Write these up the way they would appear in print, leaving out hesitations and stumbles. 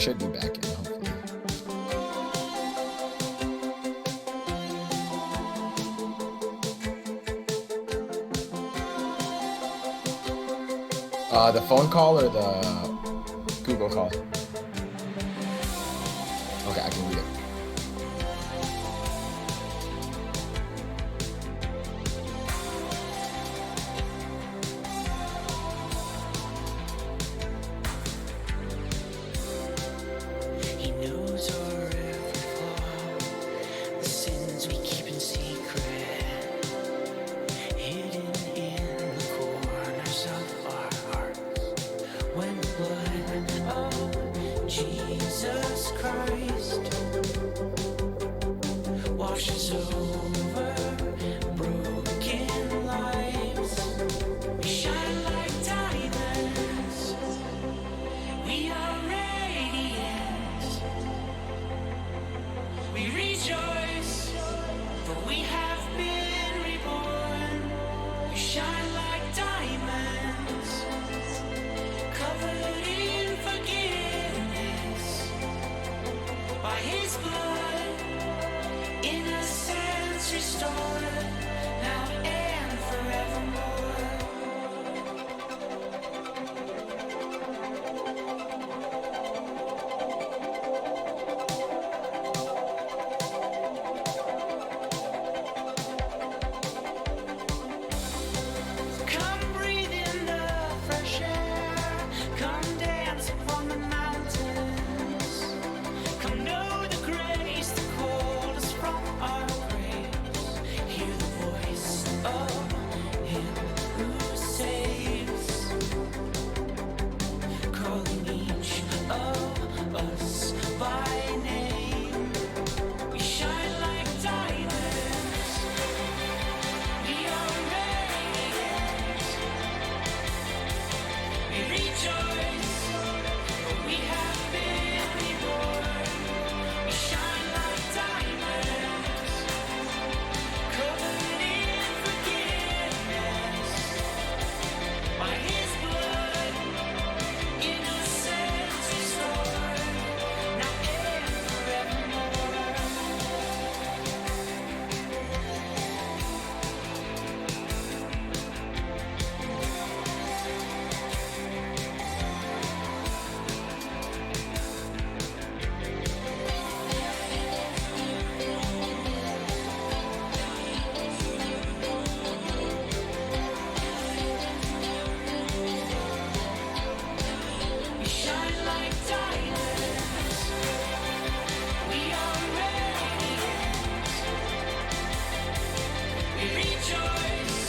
should be back in, hopefully. The phone call or the Google call? Okay, I can read it. He knows our every flaw, the sins we keep in secret, hidden in the corners of our hearts. When the blood of Jesus Christ washes over broken lives, we shine like diamonds. We are radiant. We rejoice, for we have been reborn. We shine like diamonds, covered in forgiveness by His blood, innocence restored, now and forevermore. Come breathe in the fresh air. Come dance upon the mountains. Come know the grace that called us from our graves. Hear the voice of Him who saves, calling each of us by name. We shine like diamonds. We are radiant. We rejoice, for we have been reborn. We shine like diamonds, covered in forgiveness by His blood, innocence restored, now and forevermore. We shine like diamonds. We are radiant. We rejoice,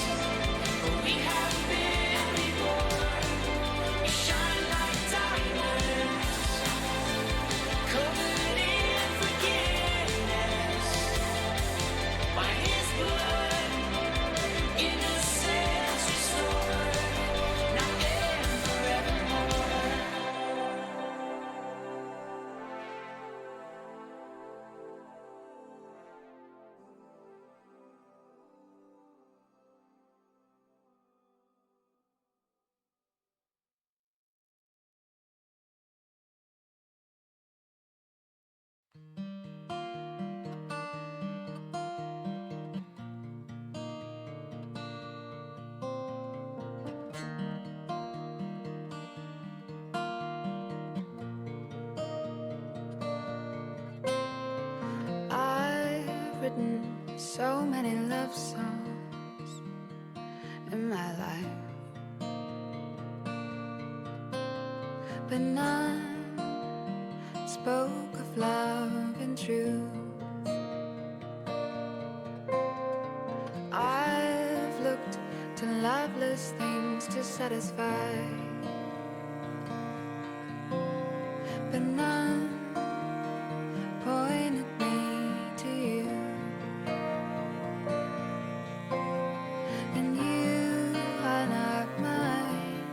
for we have been reborn. We shine like diamonds, covered in forgiveness by His blood, innocence restored, now and forevermore. I've written so many love songs in my life, but none spoke of love and truth. I've looked to loveless things to satisfy, but none pointed me to you. And you are not mine,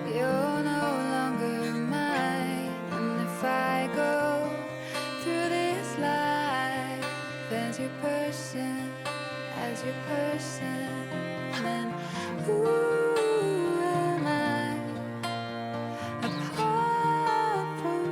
you're no longer mine. And if I go through this life as your person, then who am I apart from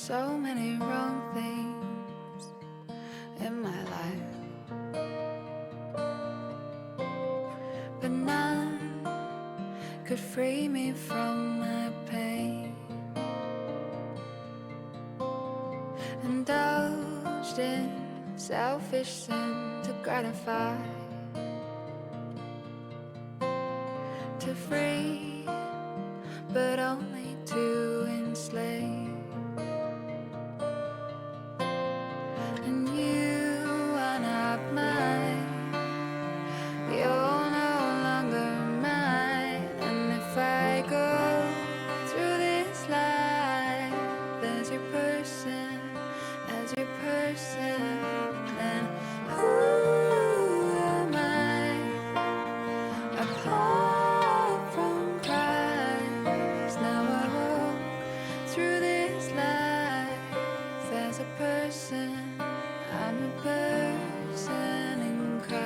so many wrong things in my life, but none could free me from my pain. Indulged in selfish sin to gratify, to free, but only to enslave. And you are not mine, you're no longer mine. And if I go through this life as your person, then who am I apart from Christ? Now I walk through this life as a person. I'm a person in Christ.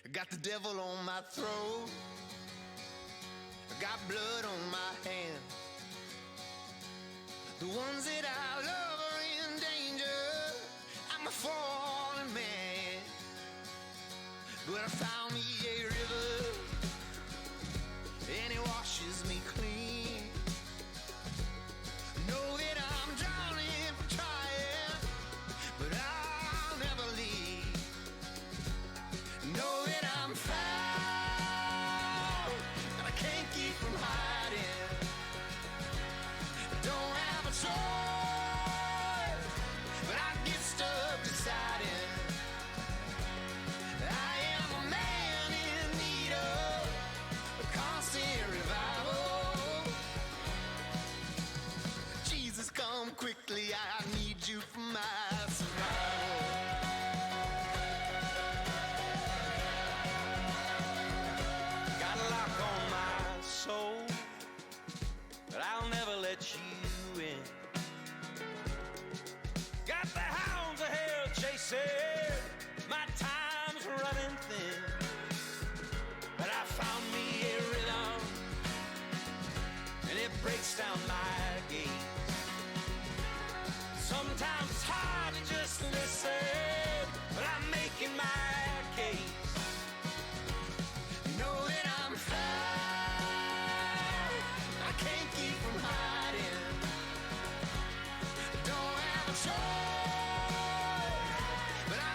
I got the devil on my throat, I got blood on my hands. The ones that I love are in danger. I'm a fallen man, but I found me a river, and it washes me clean. Know that I'm drowning for trying, but I'll never leave. Know that I'm found, and I can't keep from hiding. Don't have a choice, but I get stuck deciding. I am a man in need of a constant revival. Jesus, come quickly, I need you for my survival. Got a lock on my soul, but I'll never let you in. Got the hounds of hell chasing, my time's running thin. But I found me a rhythm, and it breaks down my gate. Sometimes it's hard to just listen, but I'm making my case. Know that I'm found, I can't keep from hiding. Don't have a choice, but I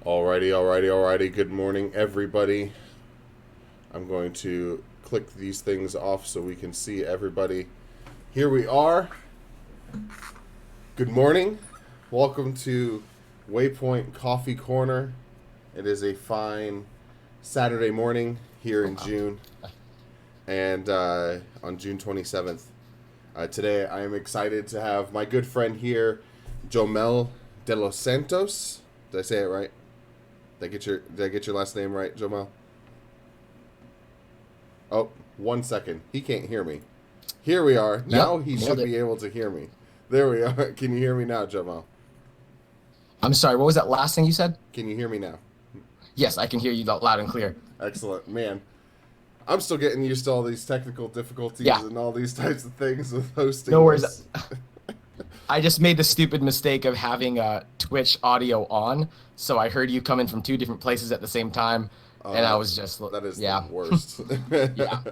Alrighty. Good morning, everybody. I'm going to click these things off so we can see everybody. Here we are. Good morning. Welcome to Waypoint Coffee Corner. It is a fine Saturday morning here in June, and on June 27th. Today, I am excited to have my good friend here, Joemel Delossantos. Did I say it right? Did I get your last name right, Joemel? Oh, 1 second. He can't hear me. Here we are. Now he should be able to hear me. There we are. Can you hear me now, Joemel? I'm sorry, what was that last thing you said? Can you hear me now? Yes, I can hear you loud and clear. Excellent. Man, I'm still getting used to all these technical difficulties and all these types of things with hosting. No worries. I just made the stupid mistake of having Twitch audio on, so I heard you coming from two different places at the same time, and I was just... That is the worst. Yeah.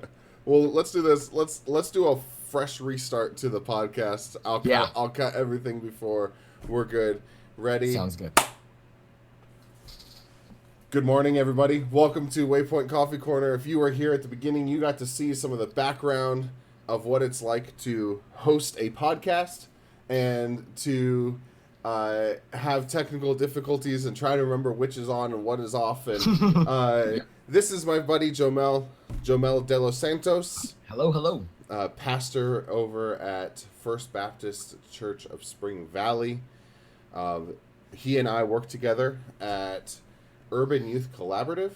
Well, let's do this. Let's do a fresh restart to the podcast. I'll cut everything before we're good. Ready? Sounds good. Good morning, everybody. Welcome to Waypoint Coffee Corner. If you were here at the beginning, you got to see some of the background of what it's like to host a podcast and to have technical difficulties and try to remember which is on and what is off. And this is my buddy Joemel Delossantos. Hello. Pastor over at First Baptist Church of Spring Valley. He and I work together at Urban Youth Collaborative.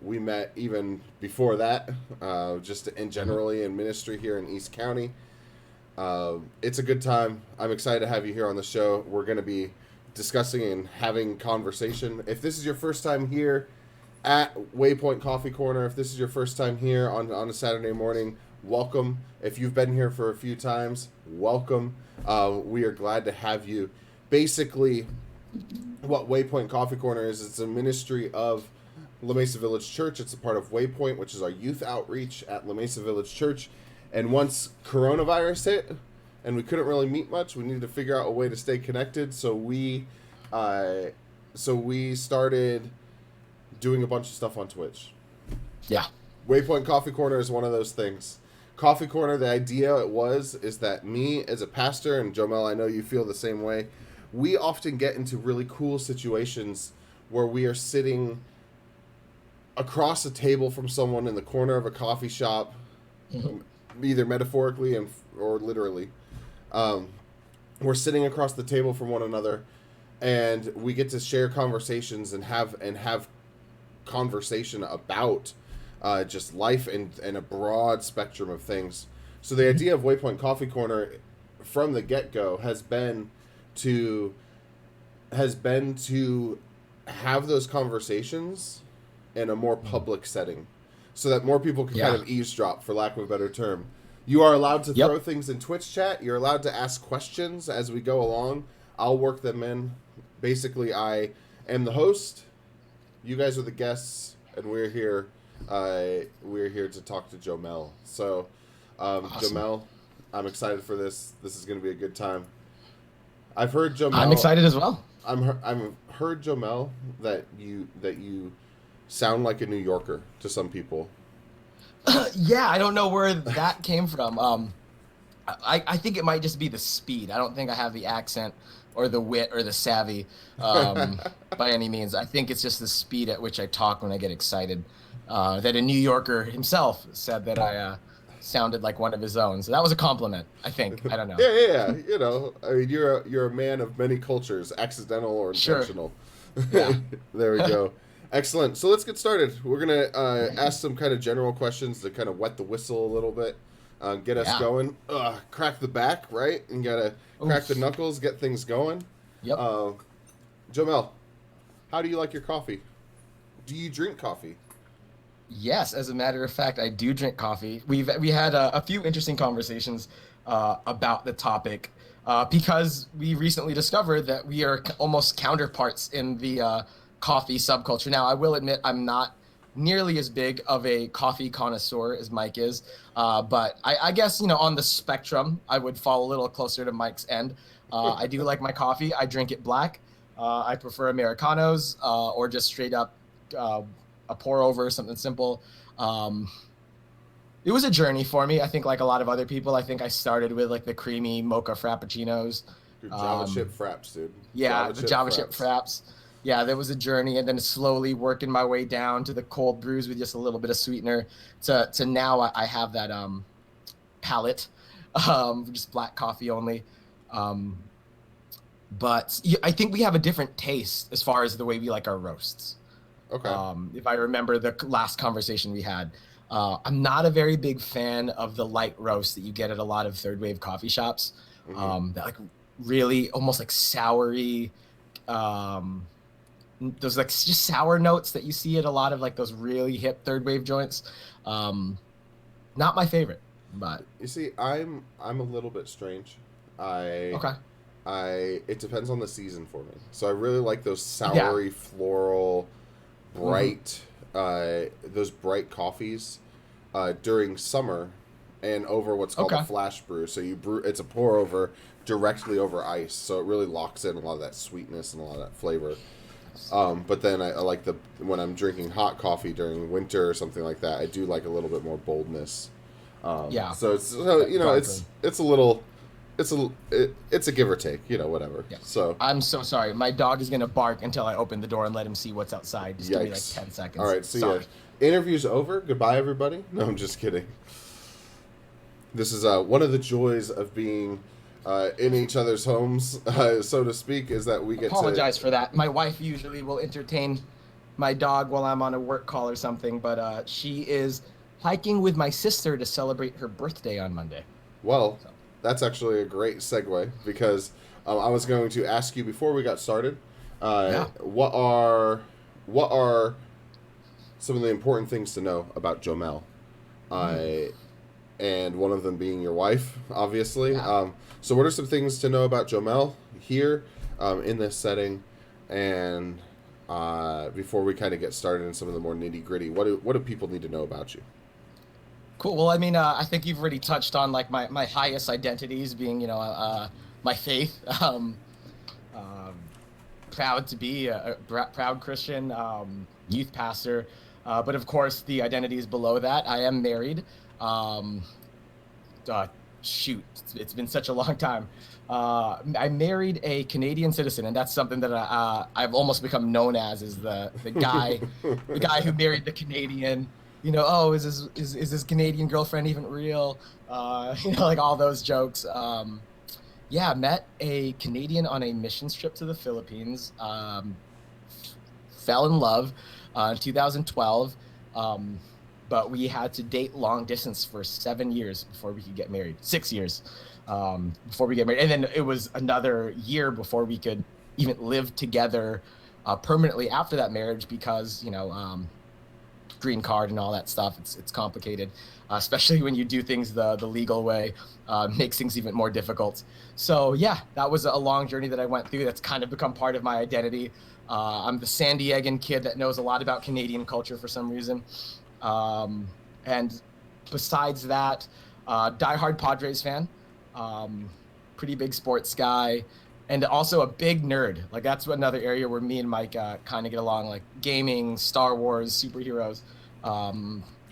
We met even before that, just generally in ministry here in East County. It's a good time. I'm excited to have you here on the show. We're going to be discussing and having conversation. If this is your first time here at Waypoint Coffee Corner, if this is your first time here on a Saturday morning, welcome. If you've been here for a few times, welcome. We are glad to have you. Basically, what Waypoint Coffee Corner is, it's a ministry of La Mesa Village Church. It's a part of Waypoint, which is our youth outreach at La Mesa Village Church. And once coronavirus hit and we couldn't really meet much, we needed to figure out a way to stay connected. So we started doing a bunch of stuff on Twitch. Yeah. Waypoint Coffee Corner is one of those things. Coffee Corner, the idea is that me as a pastor, and Joemel, I know you feel the same way, we often get into really cool situations where we are sitting across a table from someone in the corner of a coffee shop, either metaphorically or literally. We're sitting across the table from one another, and we get to share conversations and have conversation about just life and a broad spectrum of things. So the idea of Waypoint Coffee Corner from the get-go has been to have those conversations in a more public setting so that more people can kind of eavesdrop, for lack of a better term. You are allowed to throw things in Twitch chat. You're allowed to ask questions as we go along. I'll work them in. Basically, I am the host. You guys are the guests, and we're here to talk to Joemel. So, awesome. Joemel, I'm excited for this. This is going to be a good time. I've heard Joemel. I'm excited as well. I'm heard Joemel that you sound like a New Yorker to some people. Yeah, I don't know where that came from. I think it might just be the speed. I don't think I have the accent or the wit or the savvy by any means. I think it's just the speed at which I talk when I get excited. That a New Yorker himself said that I sounded like one of his own. So that was a compliment, I think. I don't know. Yeah. You know, I mean, you're a man of many cultures, accidental or intentional. Sure. Yeah. There we go. Excellent. So let's get started. We're going to ask some kind of general questions to kind of wet the whistle a little bit, get us going. Crack the back, right? And got to crack the knuckles, get things going. Yep. Joemel, how do you like your coffee? Do you drink coffee? Yes, as a matter of fact, I do drink coffee. We had a few interesting conversations about the topic because we recently discovered that we are almost counterparts in the coffee subculture. Now, I will admit I'm not nearly as big of a coffee connoisseur as Mike is, but I guess, on the spectrum, I would fall a little closer to Mike's end. I do like my coffee. I drink it black. I prefer Americanos or just straight up a pour over, something simple. It was a journey for me. I think like a lot of other people, I think I started with like the creamy mocha frappuccinos. Your Java chip fraps, dude. Yeah, the Java chip fraps. Yeah, there was a journey, and then slowly working my way down to the cold brews with just a little bit of sweetener. To now, I have that palate, just black coffee only. But I think we have a different taste as far as the way we like our roasts. Okay. If I remember the last conversation we had, I'm not a very big fan of the light roast that you get at a lot of third wave coffee shops. That like really almost like soury, those like just sour notes that you see at a lot of like those really hip third wave joints. Not my favorite, but you see, I'm a little bit strange. Okay. It depends on the season for me. So I really like those soury, floral, bright, those bright coffees during summer and over what's called a flash brew. So you brew, it's a pour over directly over ice. So it really locks in a lot of that sweetness and a lot of that flavor. But then I like when I'm drinking hot coffee during winter or something like that, I do like a little bit more boldness. So it's it's a give or take, whatever. Yeah. So I'm so sorry. My dog is gonna bark until I open the door and let him see what's outside. Just give me like 10 seconds. All right. So sorry. yeah, interview's over. Goodbye, everybody. No, I'm just kidding. This is one of the joys of being in each other's homes, so to speak, is that we get Apologize for that. My wife usually will entertain my dog while I'm on a work call or something, but she is hiking with my sister to celebrate her birthday on Monday. Well, that's actually a great segue because I was going to ask you before we got started, what are some of the important things to know about Joemel? And one of them being your wife, obviously. Yeah. So what are some things to know about Joemel here in this setting? And before we kind of get started in some of the more nitty gritty, what do people need to know about you? Cool. Well, I mean, I think you've already touched on like my highest identities being, my faith. Proud to be a proud Christian, youth pastor. But of course, the identities below that. I am married. It's been such a long time. I married a Canadian citizen, and that's something that I've almost become known as is the guy who married the Canadian. Is his Canadian girlfriend even real? Like all those jokes. Met a Canadian on a missions trip to the Philippines. Fell in love in 2012. But we had to date long distance for 7 years before we could get married. 6 years before we get married. And then it was another year before we could even live together permanently after that marriage because, green card and all that stuff. It's complicated, especially when you do things the legal way, makes things even more difficult. So yeah, that was a long journey that I went through. That's kind of become part of my identity. I'm the San Diegan kid that knows a lot about Canadian culture for some reason. And besides that, diehard Padres fan, pretty big sports guy, and also a big nerd. Like that's another area where me and Mike kind of get along, like gaming, Star Wars, superheroes.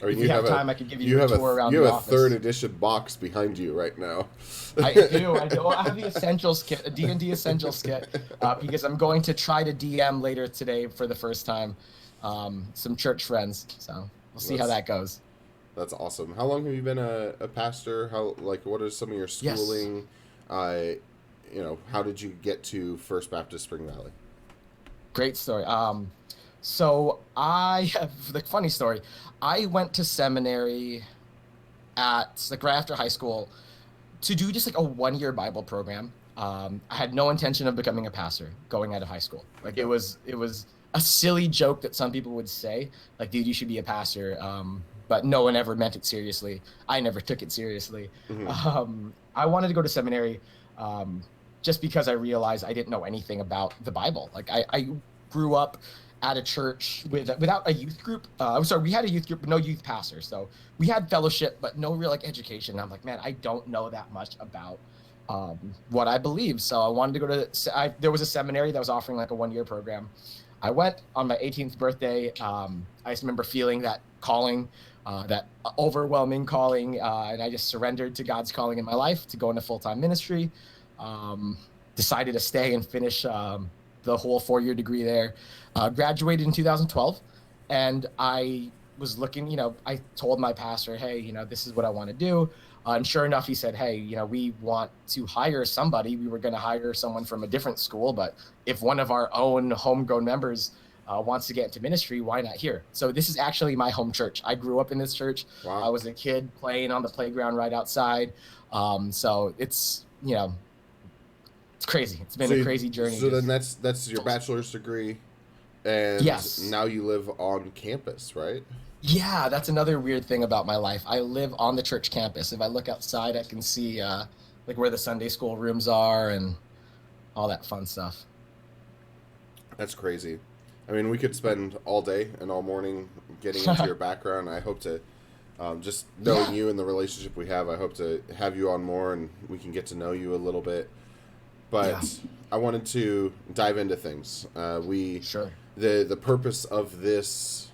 If you have time, I could give you a tour around the office. You have a 3rd edition box behind you right now. I do. I have the Essentials kit, a D&D Essentials kit, because I'm going to try to DM later today for the first time some church friends. So we'll see how that goes. That's awesome. How long have you been a pastor? What is some of your schooling? Yes. How did you get to First Baptist Spring Valley? Great story. So I have the funny story. I went to seminary right after high school to do just like a 1-year Bible program. I had no intention of becoming a pastor going out of high school. Like it was a silly joke that some people would say, like, dude, you should be a pastor. But no one ever meant it seriously. I never took it seriously. Mm-hmm. I wanted to go to seminary just because I realized I didn't know anything about the Bible. Like I grew up at a church without a youth group. We had a youth group, but no youth pastor. So we had fellowship, but no real like education. And I'm like, man, I don't know that much about what I believed. So I wanted to go to, there was a seminary that was offering like a 1-year program. I went on my 18th birthday. I just remember feeling that calling, that overwhelming calling, and I just surrendered to God's calling in my life to go into full-time ministry. Decided to stay and finish the whole 4-year degree there. Graduated in 2012, and I was looking, I told my pastor, hey, this is what I want to do. And sure enough, he said, hey, we want to hire somebody. We were going to hire someone from a different school, but if one of our own homegrown members wants to get into ministry, why not here? So this is actually my home church. I grew up in this church. Wow. I was a kid playing on the playground right outside. So it's, it's crazy. It's been a crazy journey. So then that's your bachelor's degree, and yes, now you live on campus, right? Yeah, that's another weird thing about my life. I live on the church campus. If I look outside, I can see like where the Sunday school rooms are and all that fun stuff. That's crazy. I mean, we could spend all day and all morning getting into your background. I hope to, just knowing you and the relationship we have, I hope to have you on more and we can get to know you a little bit. But I wanted to dive into things. Sure. The purpose of this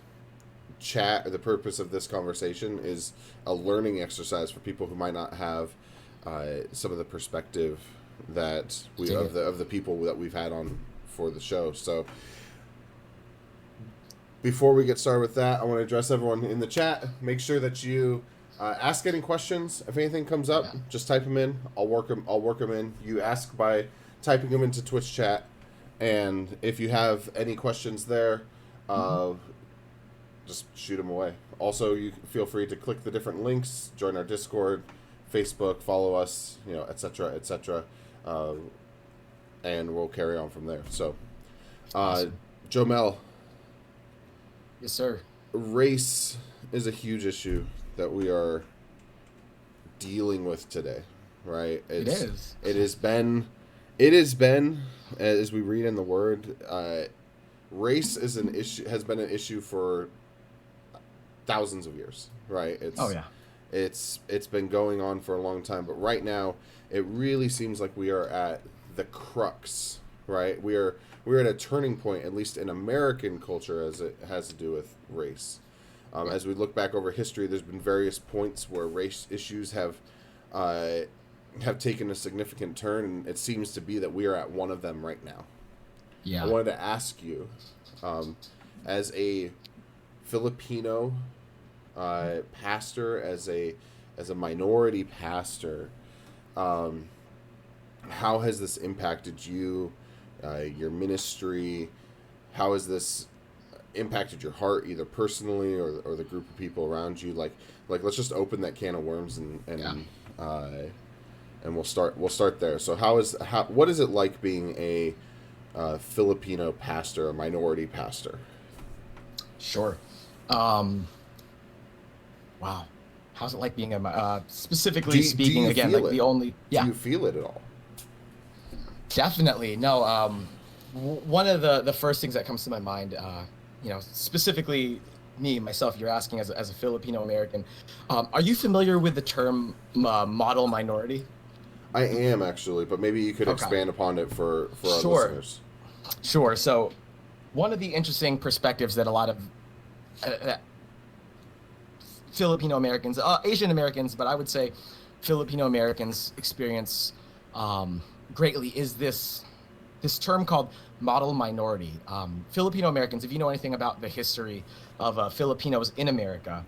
chat, or the purpose of this conversation, is a learning exercise for people who might not have some of the perspective that we of the people that we've had on for the show. So before we get started with that, I want to address everyone in the chat. Make sure that you ask any questions. If anything comes up, just type them in. I'll work them in. You ask by typing them into Twitch chat, and if you have any questions there, just shoot them away. Also, you feel free to click the different links, join our Discord, Facebook, follow us, etc., etc., and we'll carry on from there. So, Awesome. Joemel. Yes, sir. Race is a huge issue that we are dealing with today, right? It is. It has been, as we read in the Word, race is an issue. Has been an issue for thousands of years, right? It's been going on for a long time, but right now it really seems like we are at the crux, right? We're at a turning point, at least in American culture, as it has to do with race. As we look back over history, there's been various points where race issues have taken a significant turn, and it seems to be that we are at one of them right now. Yeah. I wanted to ask you, as a Filipino pastor, as a minority pastor, how has this impacted you, your ministry? How has this impacted your heart, either personally or the group of people around you? Like let's just open that can of worms and we'll start there. So what is it like being a Filipino pastor, a minority pastor? Sure. Wow. How's it like being specifically speaking again? Like the only. Yeah. Do you feel it at all? Definitely. No. One of the first things that comes to my mind, specifically myself, you're asking as a Filipino American, are you familiar with the term model minority? I am, actually, but maybe you could expand upon it for our listeners. Sure. So one of the interesting perspectives that a lot of Filipino Americans, Asian Americans, but I would say Filipino Americans experience greatly is this term called model minority. Filipino Americans, if you know anything about the history of Filipinos in America,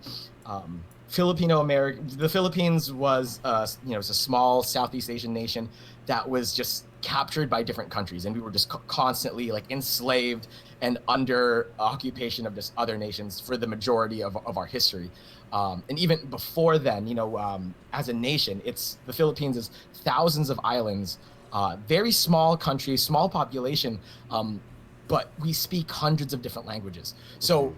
the Philippines was, was a small Southeast Asian nation that was just captured by different countries, and we were just constantly like enslaved and under occupation of just other nations for the majority of our history. And even before then, as a nation, the Philippines is thousands of islands, very small country, small population, but we speak hundreds of different languages. So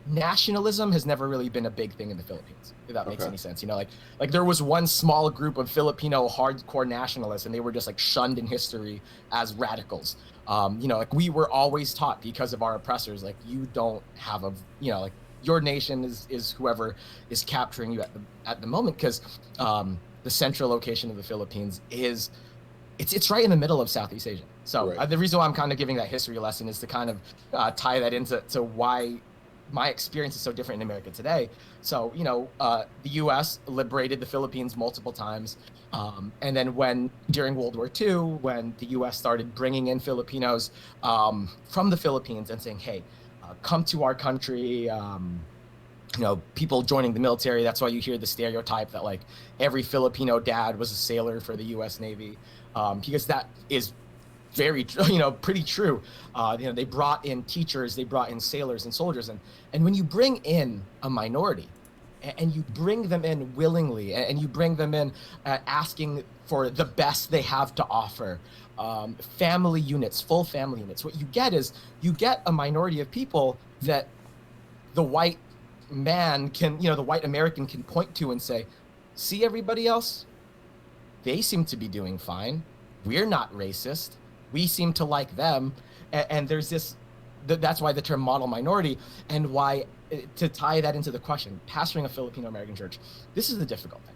nationalism has never really been a big thing in the Philippines, if that makes any sense. Like there was one small group of Filipino hardcore nationalists, and they were just like shunned in history as radicals. Like we were always taught, because of our oppressors, like you don't have like your nation is whoever is capturing you at the moment, because the central location of the Philippines is it's right in the middle of Southeast Asia. So Right. the reason why I'm kind of giving that history lesson is to kind of tie that into why my experience is so different in America today. So, the U.S. liberated the Philippines multiple times. And then during World War II, when the U.S. started bringing in Filipinos from the Philippines and saying, hey, come to our country, people joining the military. That's why you hear the stereotype that like every Filipino dad was a sailor for the U.S. Navy, because that is very, pretty true. They brought in teachers, they brought in sailors and soldiers, and when you bring in a minority, and you bring them in willingly, and you bring them in asking for the best they have to offer, family units, full family units, what you get is you get a minority of people that the white man can, the white American can point to and say, see everybody else? They seem to be doing fine. We're not racist. We seem to like them. And there's this, that's why the term model minority, and why, to tie that into the question, pastoring a Filipino-American church, this is the difficult thing.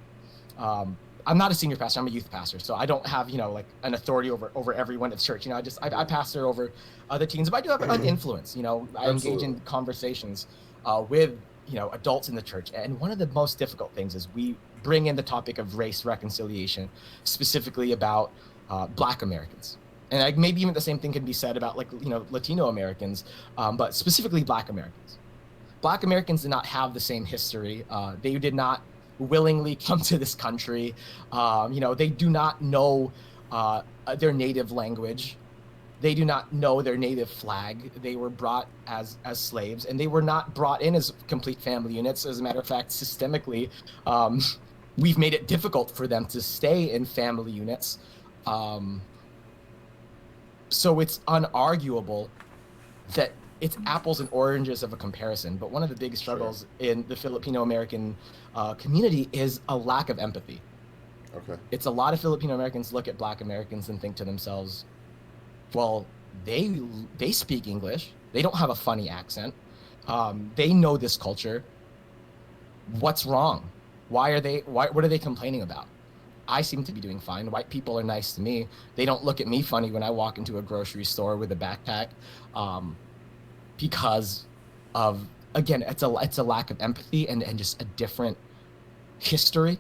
I'm not a senior pastor, I'm a youth pastor, so I don't have, like an authority over everyone at the church. I pastor over other teens, but I do have an influence. I engage in conversations with, adults in the church. And one of the most difficult things is we bring in the topic of race reconciliation, specifically about Black Americans. And maybe even the same thing can be said about Latino Americans, but specifically Black Americans. Black Americans did not have the same history. They did not willingly come to this country. They do not know their native language. They do not know their native flag. They were brought as slaves, and they were not brought in as complete family units. As a matter of fact, systemically, we've made it difficult for them to stay in family units. So it's unarguable that it's apples and oranges of a comparison. But one of the big struggles in the Filipino-American community is a lack of empathy. Okay. It's a lot of Filipino-Americans look at Black Americans and think to themselves, well, they speak English. They don't have a funny accent. They know this culture. What's wrong? What are they complaining about? I seem to be doing fine. White people are nice to me. They don't look at me funny when I walk into a grocery store with a backpack, because of, again, it's a lack of empathy and just a different history.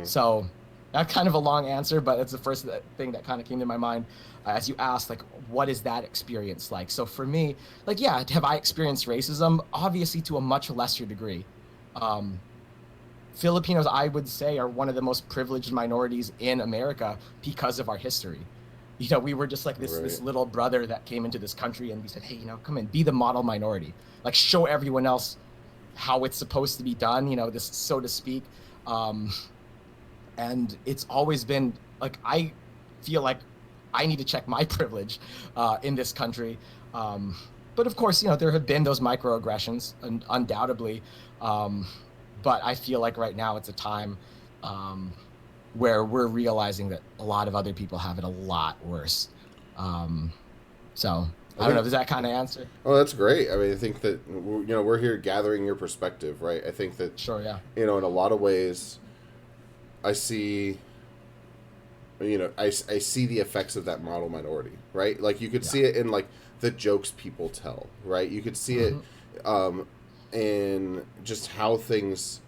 So that's kind of a long answer, but it's the first thing that kind of came to my mind as you asked, like, what is that experience like? So for me, like, yeah, have I experienced racism? Obviously to a much lesser degree. Filipinos, I would say, are one of the most privileged minorities in America because of our history. We were just like this little brother that came into this country, and we said, hey, come in, be the model minority. Like, show everyone else how it's supposed to be done, this, so to speak. And it's always been, like, I feel like I need to check my privilege in this country. But of course, there have been those microaggressions, undoubtedly. But I feel like right now it's a time where we're realizing that a lot of other people have it a lot worse. So I don't know. Does that kind of answer? Oh, that's great. I mean, I think that, we're here gathering your perspective, right? I think that, Sure, yeah. in a lot of ways, I see, I see the effects of that model minority, right? Like, you could see it in, like, the jokes people tell, right? You could see it in just how things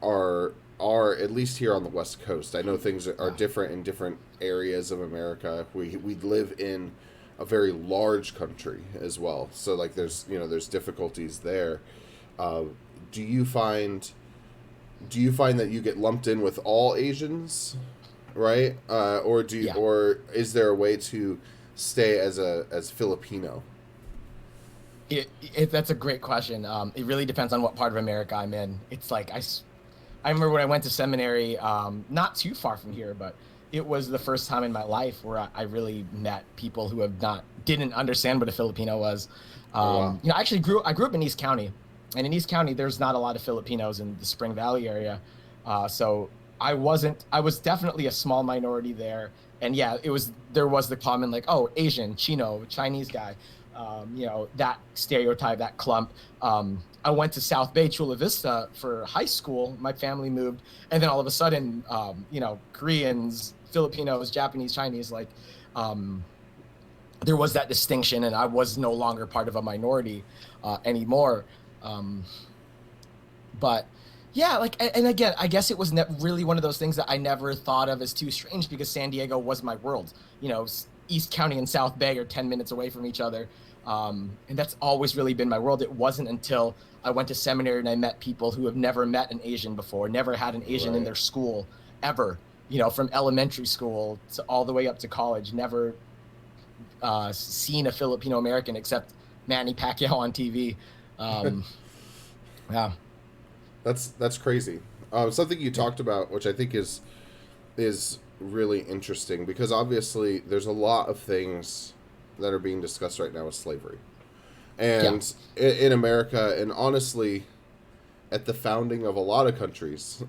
are at least here on the West Coast. I know things are different in different areas of America. We live in a very large country as well, so like there's difficulties there. Do you find that you get lumped in with all Asians, right? Or is there a way to stay as Filipino? That's a great question. It really depends on what part of America I'm in. It's like I remember when I went to seminary, not too far from here, but it was the first time in my life where I really met people who didn't understand what a Filipino was. I actually grew up in East County, and in East County there's not a lot of Filipinos in the Spring Valley area, so I was definitely a small minority there. And yeah, there was the common, like, oh, Asian, Chino, Chinese guy. that stereotype, that clump. I went to South Bay, Chula Vista for high school. My family moved, and then all of a sudden, Koreans, Filipinos, Japanese, Chinese, there was that distinction, and I was no longer part of a minority anymore. But yeah, and again, I guess it was really one of those things that I never thought of as too strange, because San Diego was my world. East County and South Bay are 10 minutes away from each other. And that's always really been my world. It wasn't until I went to seminary and I met people who have never met an Asian before, never had an Asian in their school ever, from elementary school to all the way up to college, never seen a Filipino American except Manny Pacquiao on TV. Yeah. That's crazy. Something you talked about, which I think is really interesting, because obviously there's a lot of things that are being discussed right now with slavery, and in America, and honestly, at the founding of a lot of countries,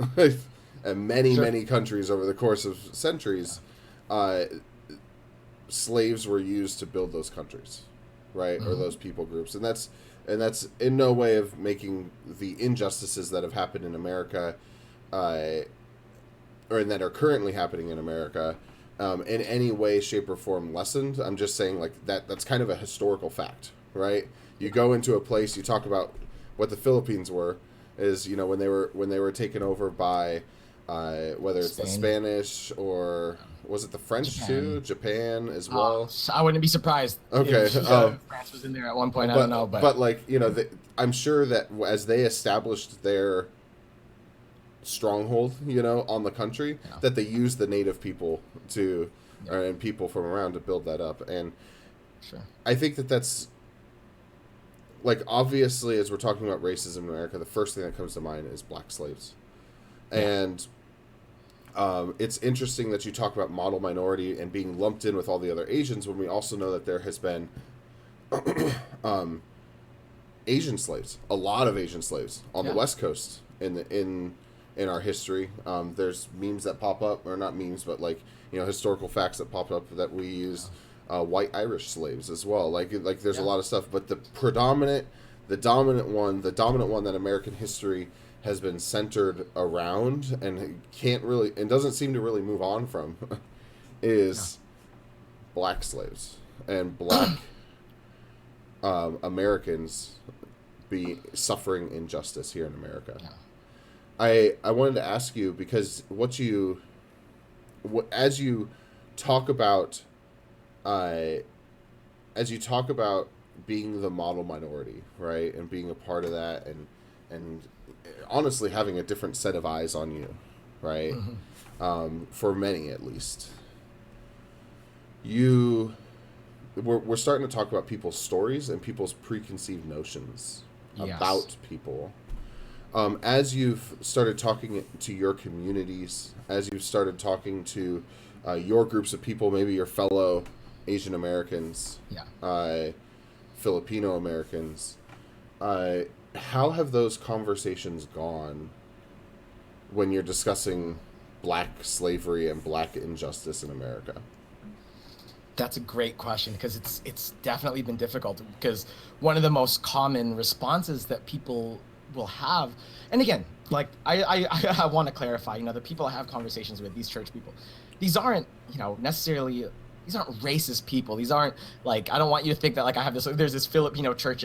and many countries over the course of centuries, slaves were used to build those countries, right, or those people groups, and that's in no way of making the injustices that have happened in America, or that are currently happening in America, in any way, shape, or form lessened. I'm just saying, that's kind of a historical fact, right? You go into a place, you talk about what the Philippines were, is when they were taken over by whether it's the Spanish or was it the French too, Japan as well. I wouldn't be surprised. Okay, if, France was in there at one point. I don't know, but I'm sure that as they established their stronghold, on the country, that they used the native people and people from around to build that up. And I think that's obviously, as we're talking about racism in America, the first thing that comes to mind is black slaves. And it's interesting that you talk about model minority and being lumped in with all the other Asians, when we also know that there has been Asian slaves, a lot of Asian slaves on the West Coast in our history. There's memes that pop up, or not memes, but historical facts that pop up that we use. White Irish slaves as well. There's a lot of stuff, but the dominant one that American history has been centered around and doesn't seem to really move on from is black slaves and black Americans be suffering injustice here in America. I wanted to ask you, because as you talk about being the model minority, right, and being a part of that, and honestly having a different set of eyes on you, right, for many at least, we're starting to talk about people's stories and people's preconceived notions about people. As you've started talking to your communities, as you've started talking to your groups of people, maybe your fellow Asian Americans, Filipino Americans, how have those conversations gone when you're discussing black slavery and black injustice in America? That's a great question, because it's definitely been difficult, because one of the most common responses that people will have, and again, I want to clarify, the people I have conversations with, these church people, these aren't necessarily, these aren't racist people. These aren't I don't want you to think that I have there's this Filipino church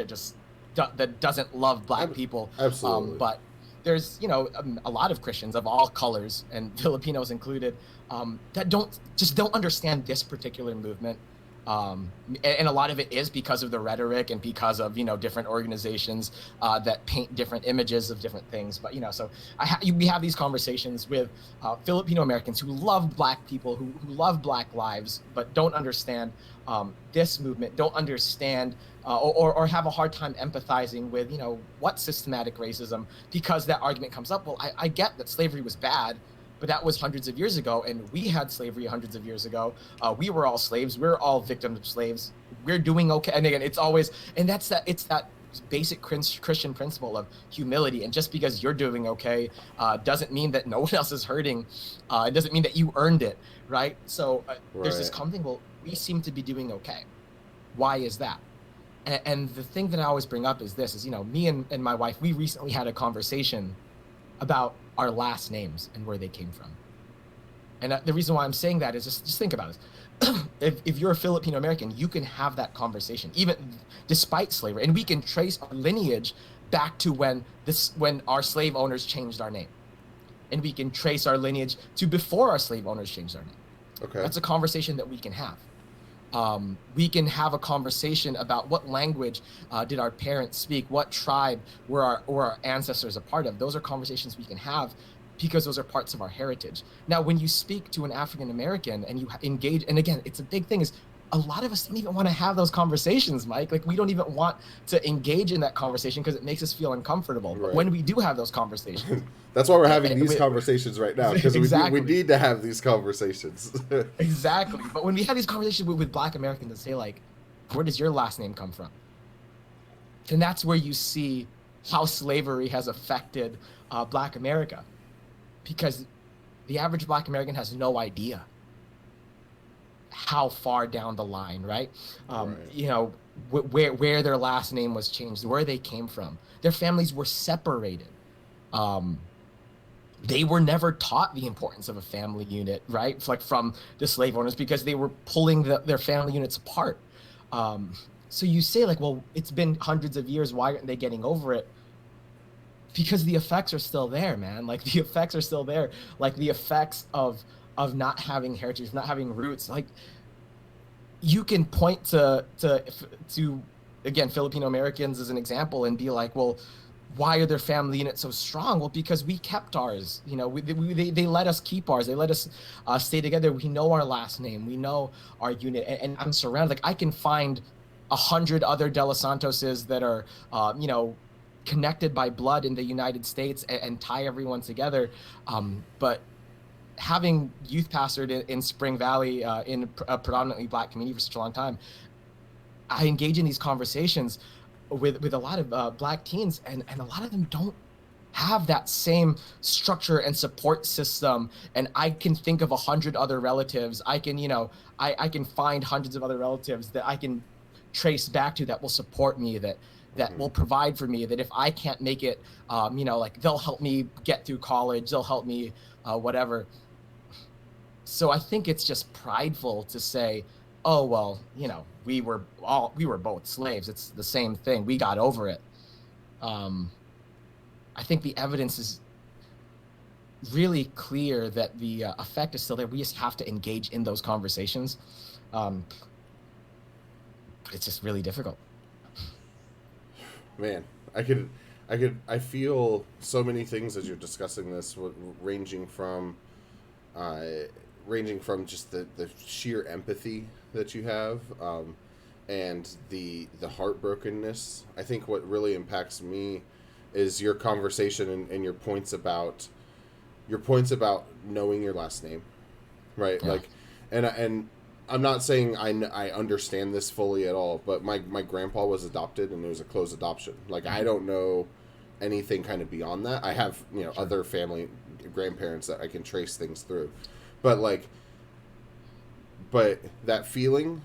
that doesn't love black people. Absolutely. But there's a lot of Christians of all colors, and Filipinos included, that don't understand this particular movement. And a lot of it is because of the rhetoric and because of different organizations that paint different images of different things. But so we have these conversations with Filipino Americans who love black people, who love black lives, but don't understand this movement, don't understand or have a hard time empathizing with what systematic racism, because that argument comes up. Well, I get that slavery was bad, but that was hundreds of years ago, and we had slavery hundreds of years ago. We were all slaves. We're all victims of slaves. We're doing okay. And again, it's always, and it's that basic Christian principle of humility. And just because you're doing okay doesn't mean that no one else is hurting. It doesn't mean that you earned it, right? So there's this common thing. Well, we seem to be doing okay. Why is that? And the thing that I always bring up is this: is me and my wife, we recently had a conversation about our last names and where they came from. And the reason why I'm saying that is just think about this. If you're a Filipino American, you can have that conversation, even despite slavery. And we can trace our lineage back to when our slave owners changed our name. And we can trace our lineage to before our slave owners changed our name. Okay. That's a conversation that we can have. We can have a conversation about what language did our parents speak, what tribe were our ancestors a part of. Those are conversations we can have because those are parts of our heritage. Now, when you speak to an African American and you engage, and again, it's a big thing, is a lot of us don't even want to have those conversations, Mike. Like, we don't even want to engage in that conversation because it makes us feel uncomfortable. But when we do have those conversations, that's why we're having these conversations right now, because exactly. we need to have these conversations. Exactly. But when we have these conversations with Black Americans and say, like, where does your last name come from? Then that's where you see how slavery has affected Black America, because the average Black American has no idea how far down the line, right? Where their last name was changed, where they came from. Their families were separated. They were never taught the importance of a family unit, right? Like, from the slave owners, because they were pulling their family units apart. So you say, like, well, it's been hundreds of years, why aren't they getting over it? Because the effects are still there, man. Like, the effects are still there. Like, the effects of not having heritage, not having roots. Like, you can point to again, Filipino Americans as an example and be like, well, why are their family units so strong? Well, because we kept ours. They let us keep ours. They let us stay together. We know our last name. We know our unit. And I'm surrounded. Like, I can find 100 other Delosantoses that are, connected by blood in the United States and tie everyone together. But having youth pastored in Spring Valley in a predominantly Black community for such a long time, I engage in these conversations with a lot of Black teens, and a lot of them don't have that same structure and support system. And I can think of 100 other relatives. I can, I can find hundreds of other relatives that I can trace back to that will support me, that will provide for me, that if I can't make it, like, they'll help me get through college, they'll help me, whatever. So I think it's just prideful to say, oh, well, we were both slaves. It's the same thing. We got over it. I think the evidence is really clear that the effect is still there. We just have to engage in those conversations. But it's just really difficult. Man, I feel so many things as you're discussing this, ranging from just the sheer empathy that you have, and the heartbrokenness. I think what really impacts me is your conversation and your points about knowing your last name, right? Yeah. Like, and I'm not saying I understand this fully at all, but my grandpa was adopted, and it was a closed adoption. Like, I don't know anything kind of beyond that. I have, other family, grandparents that I can trace things through. But that feeling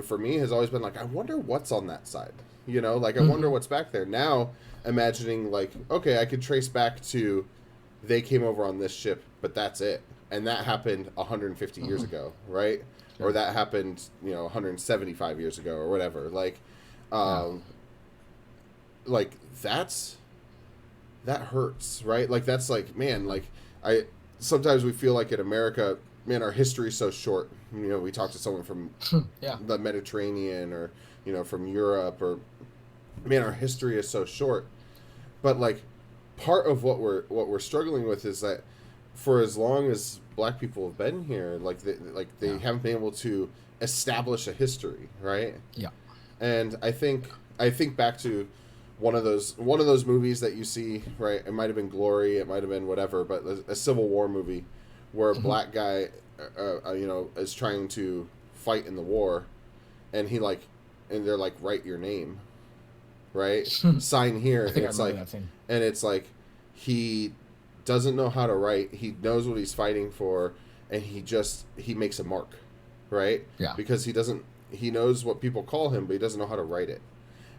for me has always been like, I wonder what's on that side, like, I wonder what's back there. Now, imagining, like, okay, I could trace back to, they came over on this ship, but that's it. And that happened 150 years ago, right? Or that happened, 175 years ago or whatever. Like, like, that hurts, right? Like, that's like, man, like, sometimes we feel like in America, man, our history is so short. We talk to someone from the Mediterranean or, from Europe, or, man, our history is so short. But, like, part of what we're struggling with is that for as long as Black people have been here, they haven't been able to establish a history, right? Yeah. And I think back to one of those movies that you see, right? It might have been Glory, it might have been whatever, but a Civil War movie where a Black guy, is trying to fight in the war, and they're like, write your name, right? Sign here, and it's like he doesn't know how to write. He knows what he's fighting for, and he makes a mark, right? Yeah. Because he knows what people call him, but he doesn't know how to write it.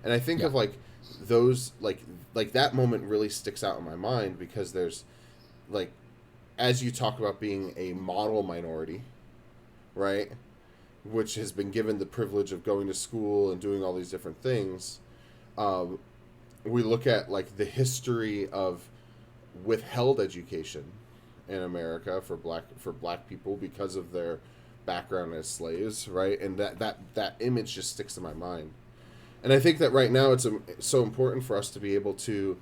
And I think of like those like that moment really sticks out in my mind because there's like, as you talk about being a model minority, right, which has been given the privilege of going to school and doing all these different things, we look at like the history of withheld education in America for black people because of their background as slaves, right? And that image just sticks in my mind. And I think that right now it's so important for us to be able to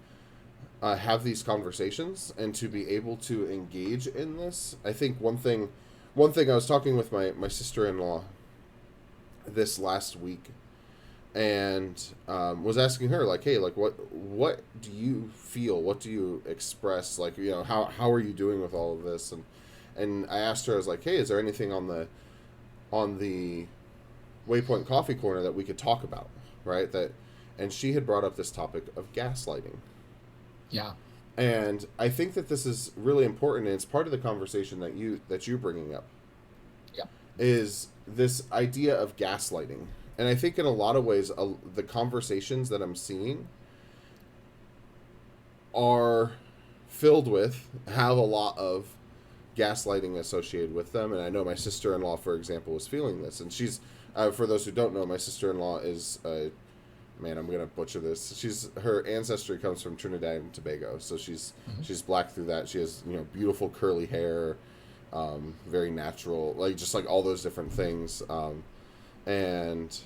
have these conversations and to be able to engage in this. I think one thing I was talking with my sister-in-law this last week, and was asking her like, hey, like what do you feel? What do you express? Like, you know, how are you doing with all of this? And I asked her, I was like, hey, is there anything on the Waypoint Coffee Corner that we could talk about, right? And she had brought up this topic of gaslighting. Yeah. And I think that this is really important, and it's part of the conversation that you're bringing up. Yeah. Is this idea of gaslighting. And I think in a lot of ways, the conversations that I'm seeing are filled with, have a lot of gaslighting associated with them. And I know my sister-in-law, for example, was feeling this. And she's, for those who don't know, my sister-in-law is, man, I'm going to butcher this. Her ancestry comes from Trinidad and Tobago. So she's black through that. She has, you know, beautiful curly hair, very natural, like just like all those different things. And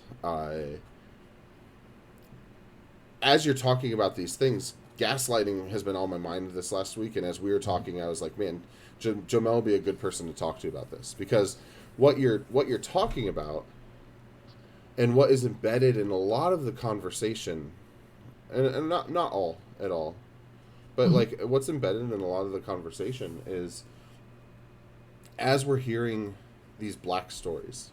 as you're talking about these things, gaslighting has been on my mind this last week. And as we were talking, I was like, man, Joemel would be a good person to talk to about this, because what you're talking about and what is embedded in a lot of the conversation, and not all at all, but like what's embedded in a lot of the conversation is, as we're hearing these black stories,